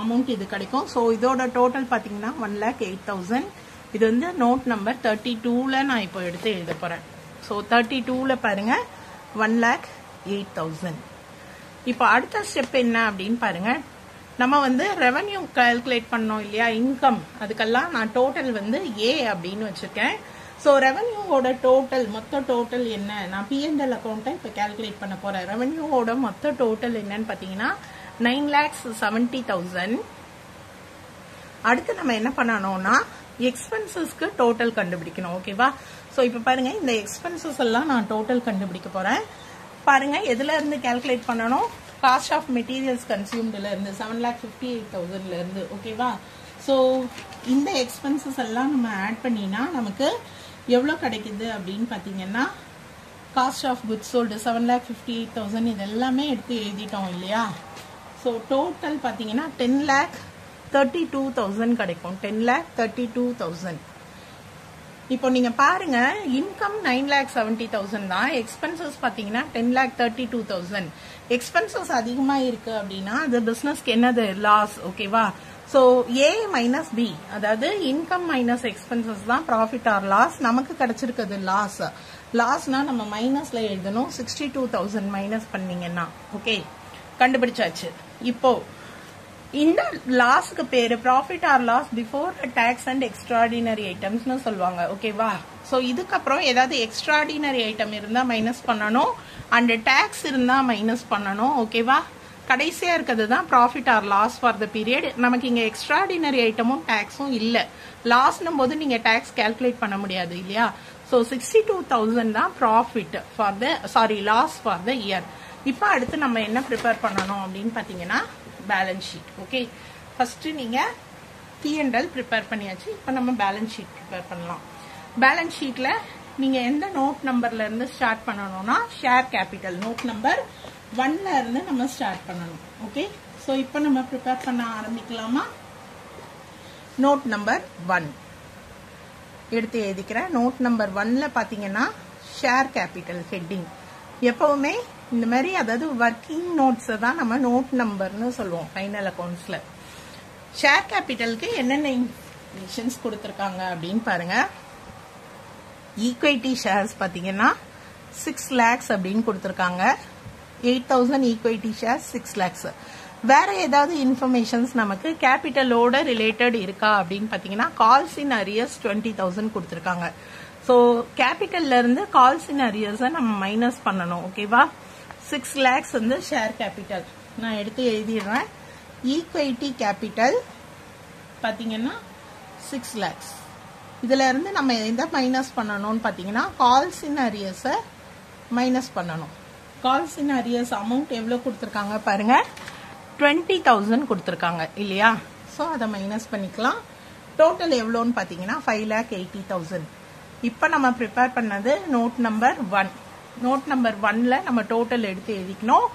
அமௌண்ட் இது கிடைக்கும். ஸோ இதோட டோட்டல் பார்த்தீங்கன்னா 1,08,000. இது வந்து நோட் நம்பர் 32ல நான் இப்போ எடுத்து எழுத போகிறேன். ஸோ 32ல பாருங்க 1,08,000. இப்போ அடுத்த ஸ்டெப் என்ன அப்படின்னு பாருங்க. நம்ம வந்து ரெவன்யூ கால்குலேட் பண்ணோம் இல்லையா, இன்கம், அதுக்கெல்லாம் நான் டோட்டல் வந்து ஏ அப்படின்னு வச்சிருக்கேன். ஸோ ரெவன்யூவோட டோட்டல், மொத்த டோட்டல் என்ன, நான் P&L அக்கௌண்ட்டை இப்போ கால்குலேட் பண்ண போறேன். ரெவன்யூவோட மொத்த டோட்டல் என்னன்னு பார்த்தீங்கன்னா 9,70,000. அடுத்து நம்ம என்ன பண்ணணும்னா எக்ஸ்பென்சஸ்க்கு டோட்டல் கண்டுபிடிக்கணும். ஓகேவா. ஸோ இப்போ பாருங்க, இந்த எக்ஸ்பென்சஸ் எல்லாம் நான் டோட்டல் கண்டுபிடிக்க போறேன். பாருங்க, எதுல இருந்து கால்குலேட் பண்ணணும், காஸ்ட் ஆஃப் மெட்டீரியல்ஸ் கன்சியூம்டுல இருந்து 7,58,000ல இருந்து. ஓகேவா. ஸோ இந்த எக்ஸ்பென்சஸ் எல்லாம் நம்ம ஆட் பண்ணினா நமக்கு எவ்வளோ கிடைக்குது அப்படின்னு பார்த்தீங்கன்னா, காஸ்ட் ஆஃப் குட்ஸ் சோல்டு 7,58,000 இது எல்லாமே எடுத்து எழுதிட்டோம் இல்லையா. ஸோ டோட்டல் பார்த்தீங்கன்னா 10,32,000 கிடைக்கும். 10,32,000. இப்போ நீங்க பாருங்க, இன்கம் 9,70,000 தான், எக்ஸ்பென்சஸ் பாத்தீங்கன்னா 10,32,000. எக்ஸ்பென்சஸ் அதிகமா இருக்கு அப்படின்னா அது பிசினஸ்க்கு என்னது, லாஸ். ஓகேவா. ஸோ ஏ மைனஸ் பி, அதாவது இன்கம் மைனஸ் எக்ஸ்பென்சஸ் தான் ப்ராஃபிட் ஆர் லாஸ். நமக்கு கிடைச்சிருக்குது லாஸ். லாஸ்னா நம்ம மைனஸ்ல எழுதணும். 62,000 மைனஸ் பண்ணீங்கன்னா ஓகே, கண்டுபிடிச்சாச்சு. இப்போ இந்த லாஸ்க்கு பேரு profit or loss before tax and extraordinary ஐட்டம்ஸ்னு சொல்லுவாங்க. ஓகேவா. ஸோ இதுக்கப்புறம் ஏதாவது எக்ஸ்ட்ராடினரி ஐட்டம் இருந்தா மைனஸ் பண்ணணும், அண்ட் டாக்ஸ் இருந்தா மைனஸ் பண்ணணும். ஓகேவா. கடைசியா இருக்கிறது தான் profit or loss for the period. நமக்கு இங்க எக்ஸ்ட்ராடினரி ஐட்டமும் டாக்ஸும் இல்ல. லாஸ்னும் போது நீங்க டாக்ஸ் கால்குலேட் பண்ண முடியாது இல்லையா. ஸோ 62,000 தான் profit for the loss for the year. இப்போ அடுத்து நம்ம என்ன ப்ரிப்பேர் பண்ணணும் அப்படின்னு பாத்தீங்கன்னா பேலன்ஸ் ஷீட். ஓகே, ஃபர்ஸ்ட் நீங்க P&L ப்ரிப்பேர் பண்ணியாச்சு. இப்போ நம்ம பேலன்ஸ் ஷீட் ப்ரிப்பேர் பண்ணலாம். பேலன்ஸ் ஷீட்ல நீங்க எந்த நோட் நம்பர்ல இருந்து ஸ்டார்ட் பண்ணணும்னா ஷேர் கேபிட்டல் நோட் நம்பர் 1ல இருந்து நம்ம ஸ்டார்ட் பண்ணணும். ஓகே, ஸோ இப்போ நம்ம ப்ரிப்பேர் பண்ண ஆரம்பிக்கலாமா. நோட் நம்பர் 1 எடுத்து எழுதிக்கிறேன். நோட் நம்பர் 1ல பாத்தீங்கன்னா ஷேர் கேபிட்டல் ஹெட்டிங். எப்பவுமே இந்த மாதிரி, அதாவது ஒர்க்கிங் நோட்ஸ் தான் நம்ம நோட் நம்பர்னு சொல்லுவோம் ஃபைனல் அக்கவுண்ட்ஸ்ல. ஷேர் கேபிட்டலுக்கு என்னென்ன இன்ஃபர்மேஷன்ஸ் கொடுத்திருக்காங்க அப்படின்னு பாருங்க. ஈக்விட்டி ஷேர்ஸ் பாத்தீங்கன்னா 6 lakhs அப்படின்னு கொடுத்திருக்காங்க. 8,000 ஈக்விட்டி ஷேர்ஸ் 6 lakhs. வேற ஏதாவது இன்ஃபர்மேஷன்ஸ் நமக்கு கேபிட்டலோட ரிலேட்டட் இருக்கா அப்படின்னு பாத்தீங்கன்னா கால்ஸ் இன் அரியர்ஸ் 20,000 கொடுத்திருக்காங்க. ஸோ கேபிட்டல்ல இருந்து கால்ஸ் இன் அரியர்ஸை நம்ம மைனஸ் பண்ணணும். ஓகேவா. 6 lakhs வந்து ஷேர் கேபிட்டல் நான் எடுத்து எழுதிடுறேன். ஈக்விட்டி கேபிட்டல் பாத்தீங்கன்னா 6 lakhs. இதுல இருந்து நம்ம எந்த மைனஸ் பண்ணணும்னு பாத்தீங்கன்னா கால்ஸ் இன் அரியர்ஸை மைனஸ் பண்ணணும். கால்ஸ் இன் அரியர்ஸ் அமௌண்ட் எவ்வளவு கொடுத்திருக்காங்க பாருங்க, 20,000 கொடுத்திருக்காங்க இல்லையா. ஸோ அதை மைனஸ் பண்ணிக்கலாம். டோட்டல் எவ்வளோன்னு பாத்தீங்கன்னா 5,80,000. இப்போ நம்ம ப்ரிப்பேர் பண்ணது நோட் நம்பர் 1. நோட் நம்பர் 1ல நம்ம டோட்டல் எடுத்து எழுதிக்கணும்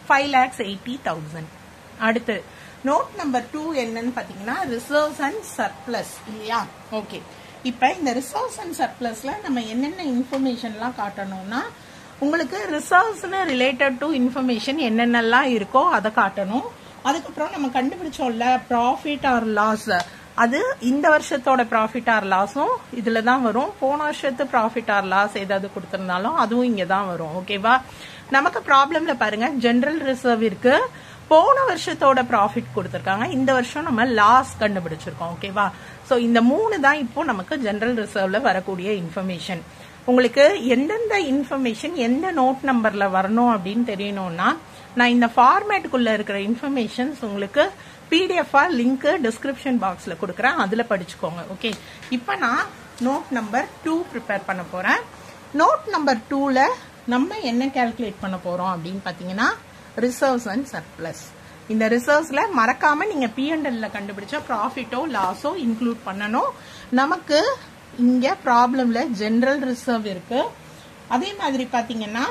5,80,000. அடுத்து நோட் நம்பர் 2 என்னன்னு பாத்தீங்கன்னா ரிசர்வ்ஸ் அண்ட் சர்ப்ளஸ் இல்லையா. ஓகே, இப்ப இந்த ரிசர்வ்ஸ் அண்ட் சர்ப்ளஸ்ல நம்ம என்னென்ன இன்ஃபர்மேஷன்லாம் காட்டணும்னா, உங்களுக்கு ரிசர்வ்ஸ்னு ரிலேட்டட் டு இன்ஃபர்மேஷன் என்னென்னலாம் இருக்கோ அதை காட்டணும். அதுக்கப்புறம் நம்ம கண்டுபிடிச்சோம்ல ப்ராஃபிட் ஆர் லாஸ், அது இந்த வருஷத்தோட ப்ராஃபிட் ஆர் லாஸும் இதுல தான் வரும். போன வருஷத்து ப்ராஃபிட் ஆர் லாஸ் ஏதாவது கொடுத்திருந்தாலும் அதுவும் இங்க தான் வரும். ஓகேவா. நமக்கு ப்ராப்ளம்ல பாருங்க, ஜெனரல் ரிசர்வ் இருக்கு, போன வருஷத்தோட ப்ராஃபிட் கொடுத்திருக்காங்க, இந்த வருஷம் நம்ம லாஸ் கண்டுபிடிச்சிருக்கோம். ஓகேவா. சோ இந்த 3 தான் இப்போ நமக்கு ஜெனரல் ரிசர்வ்ல வரக்கூடிய இன்ஃபர்மேஷன். உங்களுக்கு எந்தெந்த இன்ஃபர்மேஷன் எந்த நோட் நம்பர்ல வரணும் அப்படின்னு தெரியணும்னா, நான் இந்த ஃபார்மேட்டுக்குள்ள இருக்கிற இன்ஃபர்மேஷன்ஸ் உங்களுக்கு PDF லிங்க் டிஸ்கிரிப்ஷன் பாக்ஸ்ல கொடுக்குறேன், அதுல படிச்சுக்கோங்க. ஓகே, இப்போ நான் நோட் நம்பர் 2 ப்ரிப்பேர் பண்ண போறேன். நோட் நம்பர் 2ல நம்ம என்ன கால்குலேட் பண்ண போறோம் அப்படின்னு பாத்தீங்கன்னா ரிசர்வ்ஸ் அண்ட் சர்ப்ளஸ். இந்த ரிசர்வ்ஸ்ல மறக்காம நீங்க P&L கண்டுபிடிச்ச ப்ராஃபிட்டோ லாஸோ இன்க்ளூட் பண்ணணும். நமக்கு இங்க ப்ராப்ளம்ல ஜெனரல் ரிசர்வ் இருக்கு, அதே மாதிரி பாத்தீங்கன்னா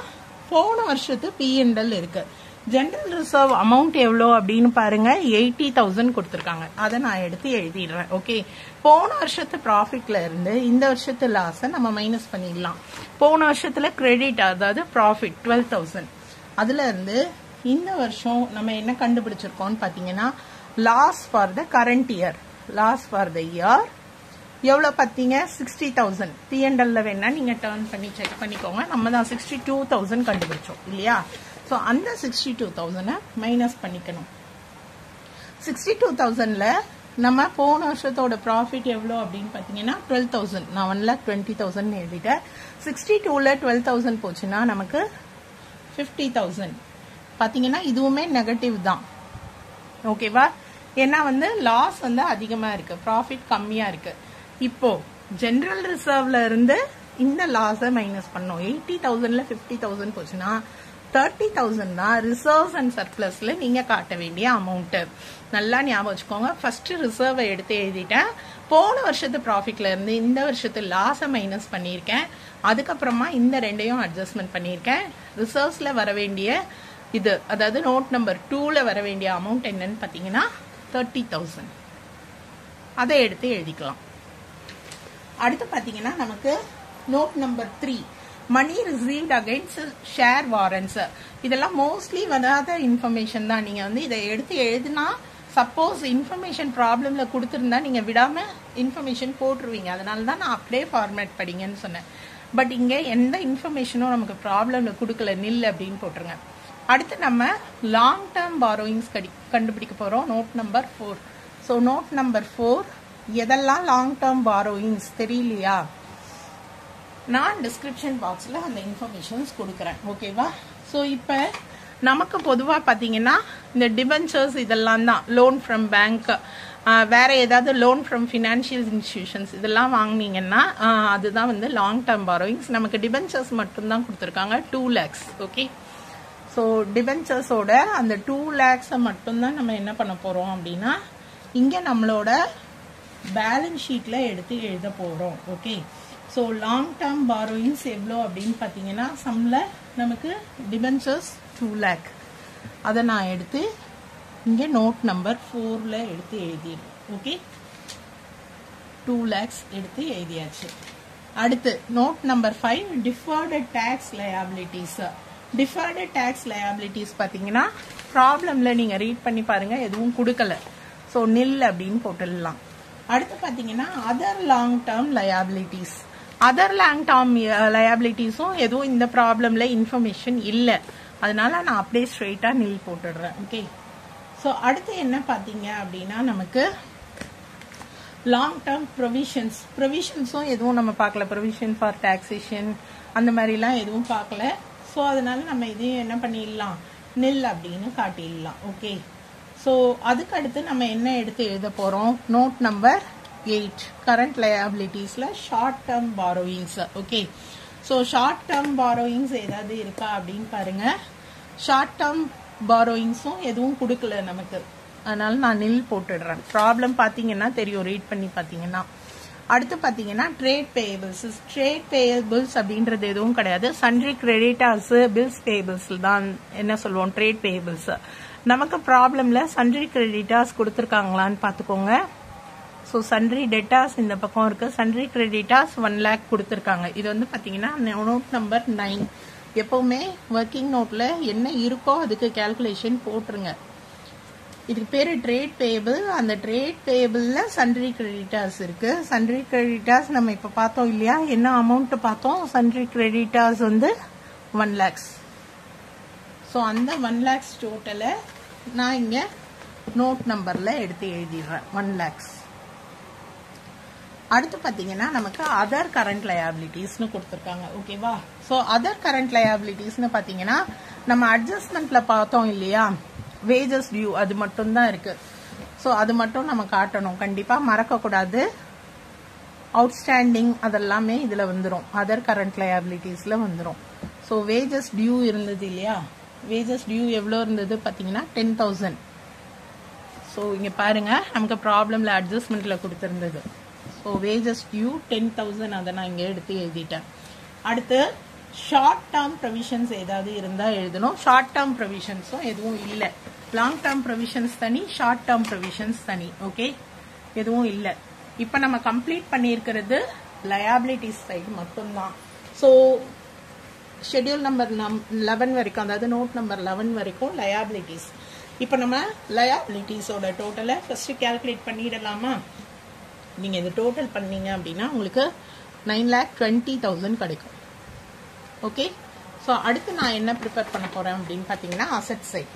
போன வருஷத்து P&L இருக்கு. ஜெனரல் ரிசர்வ் அமௌண்ட் எவ்வளோ அப்படின்னு பாருங்க 80,000 கொடுத்துருக்காங்க. அதை நான் எடுத்து எழுதிடுறேன். ஓகே, போன வருஷத்து ப்ராஃபிட்ல இருந்து இந்த வருஷத்து லாஸை நம்ம மைனஸ் பண்ணிடலாம். போன வருஷத்துல கிரெடிட் அதாவது ப்ராஃபிட் 12,000, அதுல இருந்து இந்த வருஷம் நம்ம என்ன கண்டுபிடிச்சிருக்கோம்னு பாத்தீங்கன்னா loss for the current year. Loss for the year எவ்வளவு பார்த்தீங்க 60,000. P&L வேணா நீங்க டர்ன் பண்ணி செக் பண்ணிக்கோங்க. நம்ம தான் 62,000 கண்டுபிடிச்சோம் இல்லையா? ஸோ அந்த 62,000 மைனஸ் பண்ணிக்கணும். 62,000ல நம்ம போன வருஷத்தோட ப்ராஃபிட் எவ்வளோ அப்படின்னு பார்த்தீங்கன்னா 12,000. நான் 1,20,000 எழுதிட்டேன். 62ல 12,000 போச்சுன்னா நமக்கு 50,000. பார்த்தீங்கன்னா இதுவுமே நெகட்டிவ் தான். ஓகேவா? ஏன்னா லாஸ் அதிகமா இருக்கு, ப்ராஃபிட் கம்மியா இருக்கு. இப்போ ஜெனரல் ரிசர்வ்ல இருந்து இந்த லாஸை மைனஸ் பண்ணோம். 80,000ல 50,000 போச்சுன்னா 30,000 தான் ரிசர்வ்ஸ் அண்ட் சர்ப்ளஸ்ல நீங்க காட்ட வேண்டிய அமௌண்ட். நல்லா ஞாபகம் வச்சுக்கோங்க. ஃபர்ஸ்ட் ரிசர்வை எடுத்து எழுதிட்டேன். போன வருஷத்து ப்ராஃபிட்ல இருந்து இந்த வருஷத்து லாஸை மைனஸ் பண்ணியிருக்கேன். அதுக்கப்புறமா இந்த ரெண்டையும் அட்ஜஸ்ட்மெண்ட் பண்ணியிருக்கேன். ரிசர்வ்ஸ்ல வர வேண்டிய இது அதாவது நோட் நம்பர் 2ல வர வேண்டிய அமௌண்ட் என்னன்னு பாத்தீங்கன்னா 30,000. அதை எடுத்து எழுதிக்கலாம். அடுத்து பாத்தீங்கன்னா நமக்கு நோட் நம்பர் 3 மணி ரிசீவ்ட் அகைன்ஸ்ட் ஷேர் வாரண்ட்ஸ். இதெல்லாம் மோஸ்ட்லி வராத இன்ஃபர்மேஷன் தான். நீங்க இதை எடுத்து எழுதினா சப்போஸ் இன்ஃபர்மேஷன் ப்ராப்ளம்ல கொடுத்துருந்தா நீங்க விடாம இன்ஃபர்மேஷன் போட்டுருவீங்க. அதனால தான் நான் அப்படியே ஃபார்மேட் படிங்கன்னு சொன்னேன். பட் இங்க எந்த இன்ஃபர்மேஷனும் நமக்கு ப்ராப்ளம்ல கொடுக்கல, நில் அப்படின்னு போட்டுருங்க. அடுத்து நம்ம லாங் டேர்ம் பாரோயிங்ஸ் கண்டுபிடிக்க போறோம். Note number 4. So note number 4 எதெல்லாம் லாங் டேர்ம் பாரோயிங்ஸ் தெரியலையா? நான் டிஸ்கிரிப்ஷன் பாக்ஸ்ல அந்த இன்ஃபர்மேஷன்ஸ் கொடுக்குறேன். ஓகேவா? ஸோ இப்போ நமக்கு பொதுவாக பார்த்தீங்கன்னா இந்த டிபென்ச்சர்ஸ் இதெல்லாம் தான் லோன் ஃப்ரம் பேங்க், வேற ஏதாவது லோன் ஃப்ரம் ஃபினான்ஷியல் இன்ஸ்டிடியூஷன்ஸ் இதெல்லாம் வாங்கினீங்கன்னா அதுதான் லாங் டேர்ம் பாரோயிங்ஸ். நமக்கு டிபென்ச்சர்ஸ் மட்டும்தான் கொடுத்துருக்காங்க 2 lakhs. ஓகே, ஸோ டிபென்ச்சர்ஸோட அந்த 2 lakhs மட்டும்தான் நம்ம என்ன பண்ண போறோம் அப்படின்னா இங்க நம்மளோட பேலன்ஸ் ஷீட்ல எடுத்து எழுத போறோம். Okay, so long term borrowings எவ்வளோ அப்படின்னு பார்த்தீங்கன்னா சம்ல நமக்கு டிபென்ச்சர்ஸ் 2 lakh. அதை நான் எடுத்து இங்கே நோட் நம்பர் 4ல எடுத்து எழுதிடுறேன். ஓகே, 2 lakhs எடுத்து எழுதியாச்சு. அடுத்து note number 5 deferred tax liabilities. Deferred tax liabilities பார்த்தீங்கன்னா ப்ராப்ளம்ல நீங்க ரீட் பண்ணி பாருங்க, எதுவும் கொடுக்கல. ஸோ நில் அப்படின்னு போட்டுடலாம். அடுத்து பார்த்தீங்கன்னா other long term liabilities. Other long term லயபிலிட்டிஸும் எதுவும் இந்த ப்ராப்ளம்ல இன்ஃபர்மேஷன் இல்லை, அதனால நான் அப்படியே ஸ்ட்ரெயிட்டா நில் போட்டுடுறேன். ஓகே, ஸோ அடுத்து என்ன பார்த்தீங்க அப்படின்னா நமக்கு லாங் டேர்ம் ப்ரொவிஷன்ஸ். ப்ரொவிஷன்ஸும் எதுவும் நம்ம பார்க்கல, ப்ரொவிஷன் ஃபார் டாக்ஸேஷன் அந்த மாதிரிலாம் எதுவும் பார்க்கல. ஸோ அதனால நம்ம இதையும் என்ன பண்ணிடலாம், நில் அப்படின்னு காட்டிடலாம். ஓகே, ஸோ அதுக்கு அடுத்து நம்ம என்ன எடுத்து எழுத போறோம், நோட் நம்பர் 8 கரண்ட் லயபிலிட்டிஸ்ல short term borrowings. Okay, so short term borrowings ஏதாவது இருக்கா அப்படின்னு பாருங்க. ஷார்ட் டேர்ம் பாரோயிங்ஸும் எதுவும் கொடுக்கல நமக்கு, அதனால நான் நில் போட்டுடுறேன். ப்ராப்ளம் பார்த்தீங்கன்னா தெரியும், ரீட் பண்ணி பார்த்தீங்கன்னா. அடுத்து பார்த்தீங்கன்னா ட்ரேட் பேயபிள்ஸ். ட்ரேட் பேயபிள்ஸ் அப்படின்றது எதுவும் கிடையாது, சன்ட்ரி கிரெடிட்டார்ஸ் பில்ஸ் பேயபிள்ஸ் தான் என்ன சொல்லுவோம் ட்ரேட் பேயபிள்ஸ். நமக்கு ப்ராப்ளம்ல சன்ட்ரி கிரெடிட்டார்ஸ் கொடுத்துருக்காங்களான்னு பார்த்துக்கோங்க. ஸோ சன்ட்ரி டெட்டார்ஸ் இந்த பக்கம் இருக்கு, சன்ட்ரி கிரெடிட்டார்ஸ் 1 lakh கொடுத்துருக்காங்க. இது பார்த்தீங்கன்னா நோட் நம்பர் 9. எப்பவுமே ஒர்க்கிங் நோட்ல என்ன இருக்கோ அதுக்கு கால்குலேஷன் போட்டுருங்க. இதுக்கு பேரு ட்ரேட் பேயபிள். அந்த ட்ரேட் பேயபிள்ல சன்ட்ரி கிரெடிட்டார்ஸ் இருக்கு. சன்ட்ரி கிரெடிட்டார்ஸ் நம்ம இப்ப பார்த்தோம் இல்லையா, என்ன அமௌண்ட் பார்த்தோம், சன்ட்ரி கிரெடிட்டார்ஸ் 1 lakhs. ஸோ அந்த 1 lakhs டோட்டலை நான் இங்க நோட் நம்பர்ல எடுத்து எழுதிடுறேன் 1 lakhs. அடுத்து பாத்தீங்கன்னா நமக்கு அதர் கரண்ட் லயபிலிட்டிஸ்னு கொடுத்துருக்காங்க. ஓகேவா? ஸோ அதர் கரண்ட் லயபிலிட்டிஸ்னு பாத்தீங்கன்னா நம்ம அட்ஜஸ்ட்மெண்ட்ல பார்த்தோம் இல்லையா, வேஜஸ் டியூ அது மட்டும் தான் இருக்கு. ஸோ அது மட்டும் நம்ம காட்டணும், கண்டிப்பா மறக்க கூடாது. அவுட்ஸ்டாண்டிங் அதெல்லாமே இதுல வந்துடும், அதர் கரண்ட் லயபிலிட்டிஸ்ல வந்துடும். ஸோ வேஜஸ் டியூ இருந்தது இல்லையா, வேஜஸ் டியூ எவ்வளோ இருந்தது பாத்தீங்கன்னா 10,000. ஸோ இங்க பாருங்க நமக்கு ப்ராப்ளம்ல அட்ஜஸ்ட்மெண்ட்ல கொடுத்திருந்தது. ஸோ வேஜஸ் டியூ 10,000, அதை நான் இங்க எடுத்து எழுதிட்டேன். அடுத்து ஷார்ட் டேர்ம் ப்ரொவிஷன்ஸ் ஏதாவது இருந்தா எழுதணும். ஷார்ட் டேர்ம் ப்ரொவிஷன்ஸும் எதுவும் இல்ல. லாங் டேர்ம் ப்ரொவிஷன்ஸ் தனி, ஷார்ட் டேர்ம் ப்ரொவிஷன்ஸ் தனி. ஓகே, எதுவும் இல்ல. இப்ப நம்ம கம்ப்ளீட் பண்ணியிருக்கிறது லயபிலிட்டிஸ் சைடு மட்டும்தான். ஸோ ஷெட்யூல் நம்பர் 11 வரைக்கும், அதாவது நோட் நம்பர் 11 வரைக்கும் லயபிலிட்டிஸ். இப்போ நம்ம லயபிலிட்டிஸோட டோட்டலை ஃபர்ஸ்ட் கால்குலேட் பண்ணிடலாமா? நீங்க இது டோட்டல் பண்ணீங்க அப்படின்னா உங்களுக்கு 9,20,000 கிடைக்கும். ஓகே, ஸோ அடுத்து நான் என்ன ப்ரிப்பேர் பண்ண போறேன் அப்படின்னு பார்த்தீங்கன்னா அசெட் சைட்.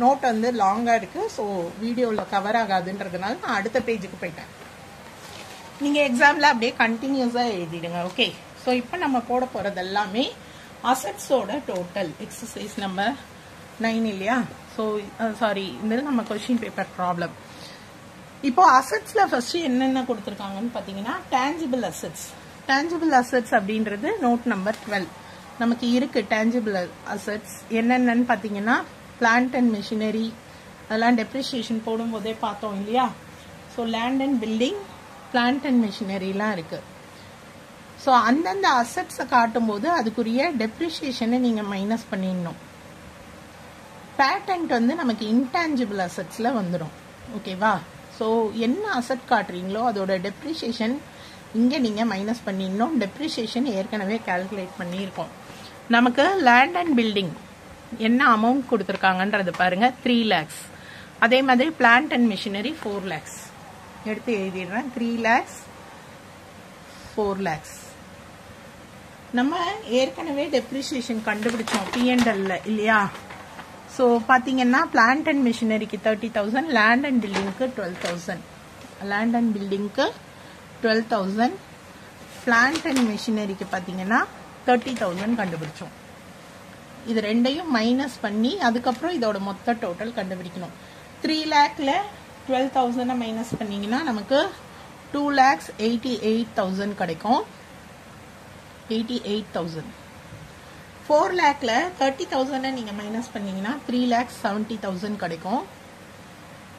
நோட் வந்து லாங்கா இருக்கு, ஸோ வீடியோவில் கவர் ஆகாதுன்றதுனால நான் அடுத்த பேஜுக்கு போயிட்டேன். நீங்க எக்ஸாம்ல அப்படியே கண்டினியூஸா எழுதிடுங்க. ஓகே, ஸோ இப்போ நம்ம போட போறது எல்லாமே அசெட்ஸோட டோட்டல். எக்ஸசைஸ் நம்பர் 9 இல்லையா? ஸோ சாரி, இந்த நம்ம கொஸ்டின் பேப்பர் ப்ராப்ளம். இப்போ அசெட்ஸ்ல ஃபர்ஸ்ட் என்னென்ன கொடுத்துருக்காங்கன்னு பாத்தீங்கன்னா டேஞ்சிபிள் அசெட்ஸ். டேஞ்சிபிள் அசெட்ஸ் அப்படின்றது நோட் நம்பர் 12 நமக்கு இருக்கு. டேஞ்சிபிள் அசெட்ஸ் என்னென்னு பாத்தீங்கன்னா பிளான்ட் அண்ட் மெஷினரி, அதெல்லாம் டெப்ரிசியேஷன் போடும்போதே பார்த்தோம் இல்லையா? So land and building, plant and மெஷினரிலாம் இருக்கு. ஸோ அந்தந்த அசெட்ஸை காட்டும் போது அதுக்குரிய டெப்ரிசியேஷனை நீங்க மைனஸ் பண்ணிடணும். பேட்டன்ட் வந்து நமக்கு இன்டான்ஜிபிள் அசெட்ஸ்ல வந்துடும். ஓகேவா? ஸோ என்ன அசெட் காட்டுறீங்களோ அதோட டெப்ரிசியேஷன் இங்க நீங்க மைனஸ் பண்ணிடணும். டெப்ரிசியேஷன் ஏற்கனவே கால்குலேட் பண்ணியிருக்கோம். நமக்கு லேண்ட் அண்ட் பில்டிங் என்ன அமௌண்ட் கொடுத்துருக்காங்கன்றது பாருங்க, 3 lakhs. அதே மாதிரி பிளான்ட் அண்ட் மிஷினரி 4 lakhs. எடுத்து எழுதிடுறேன். 3 lakhs, 4 lakhs. நம்ம ஏற்கனவே டெப்ரிசியேஷன் கண்டுபிடிச்சோம் P&L இல்லையா? ஸோ பாத்தீங்கன்னா பிளான்ட் அண்ட் மிஷினரிக்கு 30,000, லேண்ட் அண்ட் பில்டிங்க்கு 12,000. லேண்ட் அண்ட் பில்டிங்க்கு 12,000, பிளான்ட் அண்ட் மிஷினரிக்கு பாத்தீங்கன்னா 30,000 கண்டுபிடிச்சோம். இது ரெண்டையும் மைனஸ் பண்ணி அதுக்கப்புறம் இதோட மொத்த டோட்டல் கண்டுபிடிக்கணும். 3 lakhல 12,000 மைனஸ் பண்ணீங்கன்னா நமக்கு 2,88,000 கிடைக்கும். 88,000. 4 lakhல 30,000 நீங்க மைனஸ் பண்ணீங்கன்னா 3,70,000 கிடைக்கும்.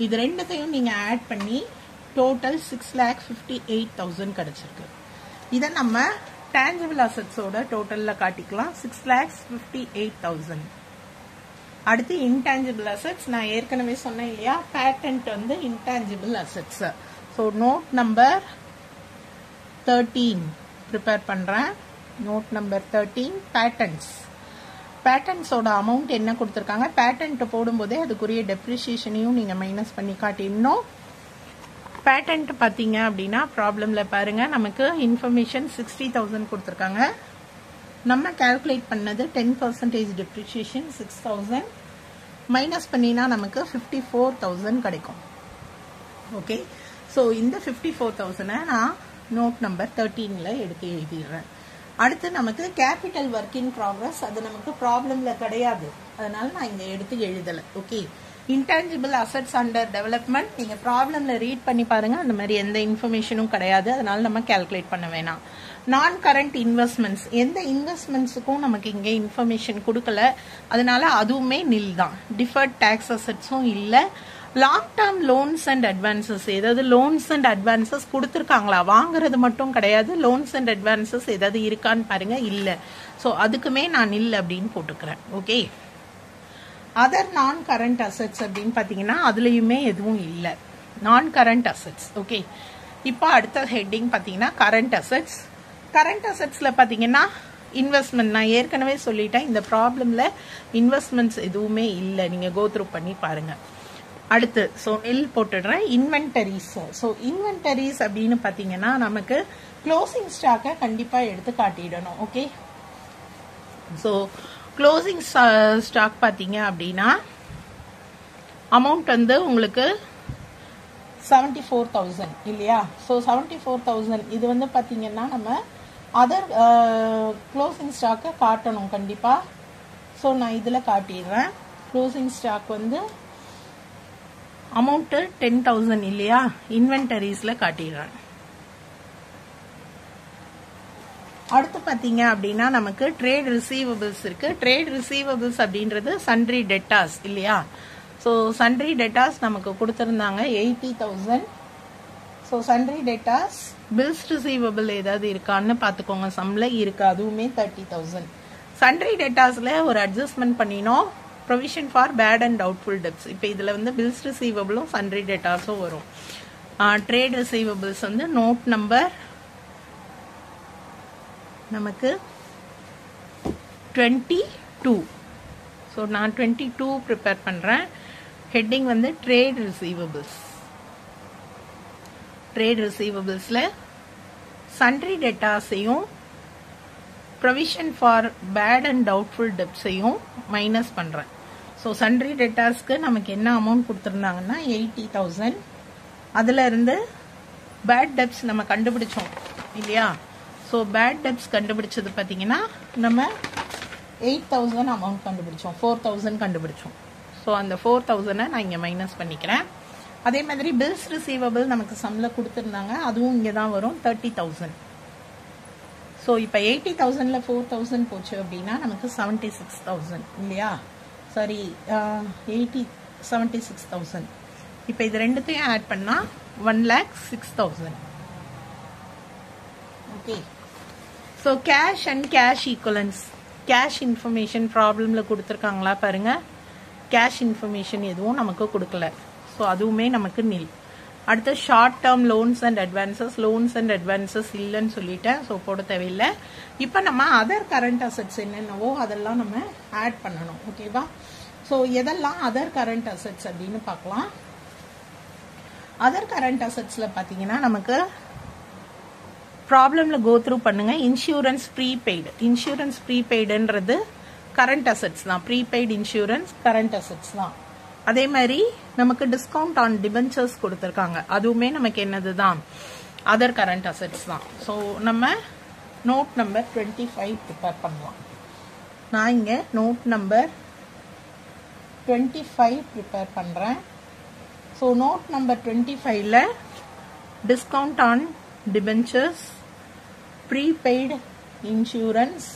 இது ரெண்டுத்தையும் நீங்க ஆட் பண்ணி டோட்டல் 6,58,000 கிடைச்சிருக்கு. இதை நம்ம டேஞ்சிபிள் அசெட்ஸோட டோட்டல்ல காட்டிக்கலாம். 6,58,000. அடுத்து இன்டான்ஜிபிள் அசெட்ஸ். நான் ஏற்கனவே சொன்னேன் இல்லையா, பேட்டன்ட் வந்து intangible assets. So note number 13 prepare பண்றேன். Note number 13 patents. பேட்டன்ட்ஸோட அமௌண்ட் என்ன கொடுத்துருக்காங்க, பேட்டன்ட் போடும்போதே அதுக்குரிய டெப்ரிசியேஷனையும் நீங்க மைனஸ் பண்ணி காட்டிடணும். பேட்டன்ட் பாத்தீங்க அப்படின்னா ப்ராப்ளம்ல பாருங்க, நமக்கு இன்ஃபர்மேஷன் 60,000 கொடுத்துருக்காங்க. நம்ம கால்குலேட் பண்ணது 10% டெப்ரிசியேஷன் 6,000 மைனஸ் பண்ணினா நமக்கு 54,000 கிடைக்கும். ஓகே, ஸோ இந்த 54,000 நான் நோட் நம்பர் 13ல எடுத்து எழுதிடுறேன். அடுத்து நமக்கு கேபிட்டல் ஒர்க் இன் ப்ராக்ரஸ், அது நமக்கு ப்ராப்ளம்ல கிடையாது, அதனால நான் இங்க எடுத்து எழுதல. Okay, intangible assets under development நீங்க ப்ராப்ளம்ல ரீட் பண்ணி பாருங்க, அந்த மாதிரி எந்த இன்ஃபர்மேஷனும் கிடையாது, அதனால நம்ம கால்குலேட் பண்ண வேணாம். நான் கரண்ட் இன்வெஸ்ட்மெண்ட்ஸ், எந்த இன்வெஸ்ட்மெண்ட்ஸுக்கும் நமக்கு இங்க இன்ஃபர்மேஷன் கொடுக்கல, அதனால அதுவுமே நில் தான். டிஃபர்ட் டாக்ஸ் அசெட்ஸும் இல்ல. Long term loans and advances, ஏதாவது லோன்ஸ் அண்ட் அட்வான்சஸ் கொடுத்துருக்காங்களா, வாங்குறது மட்டும் கிடையாது, லோன்ஸ் அண்ட் அட்வான்சஸ் ஏதாவது இருக்கான்னு பாருங்க, இல்ல. ஸோ அதுக்குமே நான் நில் அப்படின்னு போட்டுக்கிறேன். ஓகே, அதர் நான் கரண்ட் அசெட்ஸ் அப்படின்னு பாத்தீங்கன்னா அதுலயுமே எதுவும் இல்ல, நான் கரண்ட் அசெட்ஸ். ஓகே, இப்போ அடுத்த ஹெட்டிங் பாத்தீங்கன்னா கரண்ட் அசெட்ஸ். கரண்ட் அசெட்ஸ்ல பாத்தீங்கன்னா இன்வெஸ்ட்மெண்ட் நான் ஏற்கனவே சொல்லிட்டேன், இந்த ப்ராப்ளம்ல இன்வெஸ்ட்மெண்ட்ஸ் எதுவுமே இல்லை, நீங்க கோ த்ரூ பண்ணி பாருங்க. அடுத்து ஸோ நில் போட்டுடுறேன். இன்வென்டரிஸ். ஸோ இன்வென்டரிஸ் அப்படின்னு பாத்தீங்கன்னா நமக்கு க்ளோசிங் ஸ்டாக்கை கண்டிப்பா எடுத்து காட்டிடணும். ஓகே, ஸோ க்ளோசிங் ஸ்டாக் பாத்தீங்க அப்படின்னா அமௌண்ட் வந்து உங்களுக்கு 74,000 இல்லையா? ஸோ 74,000 இது வந்து பாத்தீங்கன்னா நம்ம அதர் க்ளோசிங் ஸ்டாக்கை காட்டணும் கண்டிப்பா. ஸோ நான் இதுல காட்டிடுறேன். க்ளோசிங் ஸ்டாக் வந்து அமௌண்ட் 10,000 இல்லையா, இன்வென்டரிஸ்ல காட்டிடுறேன். அடுத்து பாத்தீங்க அப்படின்னா நமக்கு ட்ரேட் ரிசீவபிள்ஸ் இருக்கு. ட்ரேட் ரிசீவபிள்ஸ் அப்படின்றது சன்ட்ரி டெட்டாஸ் இல்லையா? ஸோ சன்ட்ரி டெட்டாஸ் நமக்கு கொடுத்திருந்தாங்க 80,000. So sundry debtors bills receivable ஏதாவது இருக்கான்னு பாத்துக்கோங்க, சம்ல இருக்கு, அதுவுமே 30,000. சன்ட்ரி டேட்டாஸ்ல ஒரு அட்ஜஸ்ட்மெண்ட் பண்ணினோம். Provision for bad and doubtful debts. இப்போ இதில் வந்து பில்ஸ் ரிசீவபிளும் சன்ட்ரி டேட்டாஸும் வரும். ட்ரேட் ரிசீவபிள்ஸ் வந்து நோட் நம்பர் நமக்கு 22. ஸோ நான் 22 ப்ரிப்பேர் பண்ணுறேன். ஹெட்டிங் வந்து ட்ரேட் ரிசீவபிள்ஸ். ட்ரேட் ரிசீவபிள்ஸில் சன்ட்ரி டேட்டாஸையும் provision for bad and doubtful டெப்ட்ஸையும் மைனஸ் பண்ணுறேன். ஸோ சன்ட்ரி டேட்டாஸ்க்கு நமக்கு என்ன அமௌண்ட் கொடுத்துருந்தாங்கன்னா 80,000. அதில் இருந்து பேட் டெப்ட்ஸ் நம்ம கண்டுபிடிச்சோம் இல்லையா? ஸோ பேட் டெப்ட்ஸ் கண்டுபிடிச்சது பார்த்தீங்கன்னா நம்ம 8,000 அமௌண்ட் கண்டுபிடிச்சோம், 4,000 கண்டுபிடிச்சோம். ஸோ அந்த 4,000 நான் இங்கே மைனஸ் பண்ணிக்கிறேன். அதே மாதிரி பில்ஸ் ரிசீவபிள் நமக்கு சம்மில் கொடுத்துருந்தாங்க, அதுவும் இங்கே தான் வரும், 30,000. ஸோ இப்போ 80,000ல் 4,000 போச்சு அப்படின்னா நமக்கு 76,000 இல்லையா? சாரி 76,000. இப்போ இது ரெண்டுத்தையும் ஆட் பண்ணால் 1,06,000. Okay. So cash and cash equivalents. Cash information ப்ராப்ளமில் கொடுத்துருக்காங்களா பாருங்க. கேஷ் இன்ஃபர்மேஷன் எதுவும் நமக்கு கொடுக்கல. ஸோ அதுவுமே நமக்கு நில். அடுத்து short term loans and advances. Loans and advances இல்லைன்னு சொல்லிட்டேன், ஸோ போட தேவையில்லை. இப்போ நம்ம அதர் கரண்ட் அசெட்ஸ் என்னென்னவோ அதெல்லாம் நம்ம ஆட் பண்ணணும். ஓகேவா? ஸோ எதெல்லாம் அதர் கரண்ட் அசெட்ஸ் அப்படின்னு பார்க்கலாம். அதர் கரண்ட் அசெட்ஸில் பார்த்தீங்கன்னா நமக்கு ப்ராப்ளமில் கோ த்ரூ பண்ணுங்க. Insurance prepaid. இன்சூரன்ஸ் ப்ரீபெய்டுன்றது கரண்ட் அசெட்ஸ் தான். ப்ரீபெய்டு இன்சூரன்ஸ் கரண்ட் அசெட்ஸ் தான். அதே மாதிரி நமக்கு டிஸ்கவுண்ட் ஆன் டிபென்ச்சர்ஸ் கொடுத்துருக்காங்க, அதுவுமே நமக்கு என்னது தான், அதர் கரண்ட் அசெட்ஸ் தான். ஸோ நம்ம நோட் நம்பர் 25 ப்ரிப்பேர் பண்ணலாம். நான் இங்கே நோட் நம்பர் 25 ப்ரிப்பேர் பண்ணுறேன். ஸோ நோட் நம்பர் 25ல் discount on debentures, prepaid insurance,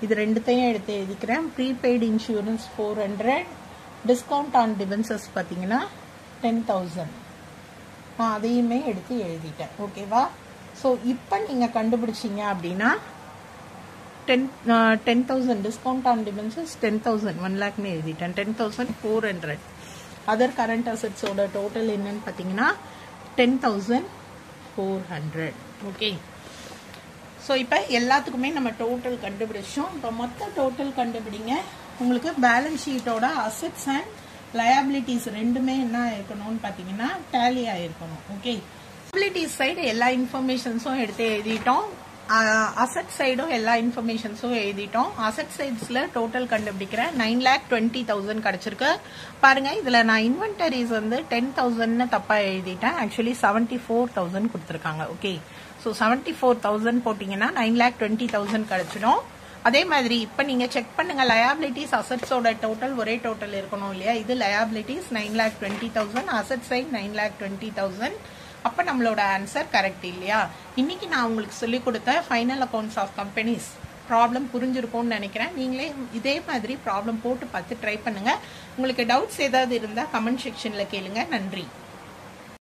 இது ரெண்டுத்தையும் எடுத்து எழுதிக்கிறேன். Prepaid insurance 400, discount on debentures பார்த்தீங்கன்னா 10,000. நான் அதையுமே எடுத்து எழுதிட்டேன். ஓகேவா? ஸோ இப்போ நீங்கள் கண்டுபிடிச்சிங்க அப்படின்னா 10,000 டிஸ்கவுண்ட் ஆன் டிபென்ச்சர்ஸ் 10,000, 1 lakh எழுதிட்டேன். 10,400. அதர் கரண்ட் அசெட்ஸோட டோட்டல் என்னன்னு பார்த்தீங்கன்னா 10,400. ஓகே. ஸோ இப்போ எல்லாத்துக்குமே நம்ம டோட்டல் கண்டுபிடிச்சோம். இப்போ மொத்த டோட்டல் கண்டுபிடிங்க. உங்களுக்கு பேலன்ஸ் ஷீட்டோட அசெட்ஸ் அண்ட் லயபிலிட்டிஸ் ரெண்டுமே என்ன இருக்கணும்னு பார்த்தீங்கன்னா டேலி ஆயிருக்கணும். ஓகே. லயபிலிட்டிஸ் சைடு எல்லா இன்ஃபர்மேஷன்ஸும் எடுத்து எழுதிட்டோம். அசெட் சைடும் எல்லா இன்ஃபர்மேஷன்ஸும் எழுதிட்டோம். அசெட் சைட்ஸில் டோட்டல் கண்டுபிடிக்கிறேன். 9,20,000 கிடைச்சிருக்கு. பாருங்க, இதில் நான் இன்வென்டரிஸ் வந்து 10,000ன்னு தப்பாக எழுதிட்டேன். ஆக்சுவலி 74,000 கொடுத்துருக்காங்க. ஓகே. ஸோ 74,000 போட்டிங்கன்னா 9,20,000 கிடைச்சிடும். அதே மாதிரி இப்போ நீங்கள் செக் பண்ணுங்க, லயபிலிட்டிஸ் அசெட்ஸோட டோட்டல் ஒரே டோட்டல் இருக்கணும் இல்லையா? இது லயபிலிட்டிஸ் 9,20,000, அசெட் சைட் 9,20,000. அப்போ நம்மளோட ஆன்சர் கரெக்ட் இல்லையா? இன்னைக்கு நான் உங்களுக்கு சொல்லிக் கொடுத்த final accounts of companies problem புரிஞ்சிருக்கும்னு நினைக்கிறேன். நீங்களே இதே மாதிரி ப்ராப்ளம் போட்டு பார்த்து ட்ரை பண்ணுங்க. உங்களுக்கு டவுட்ஸ் ஏதாவது இருந்தால் கமெண்ட் செக்ஷனில் கேளுங்க. நன்றி.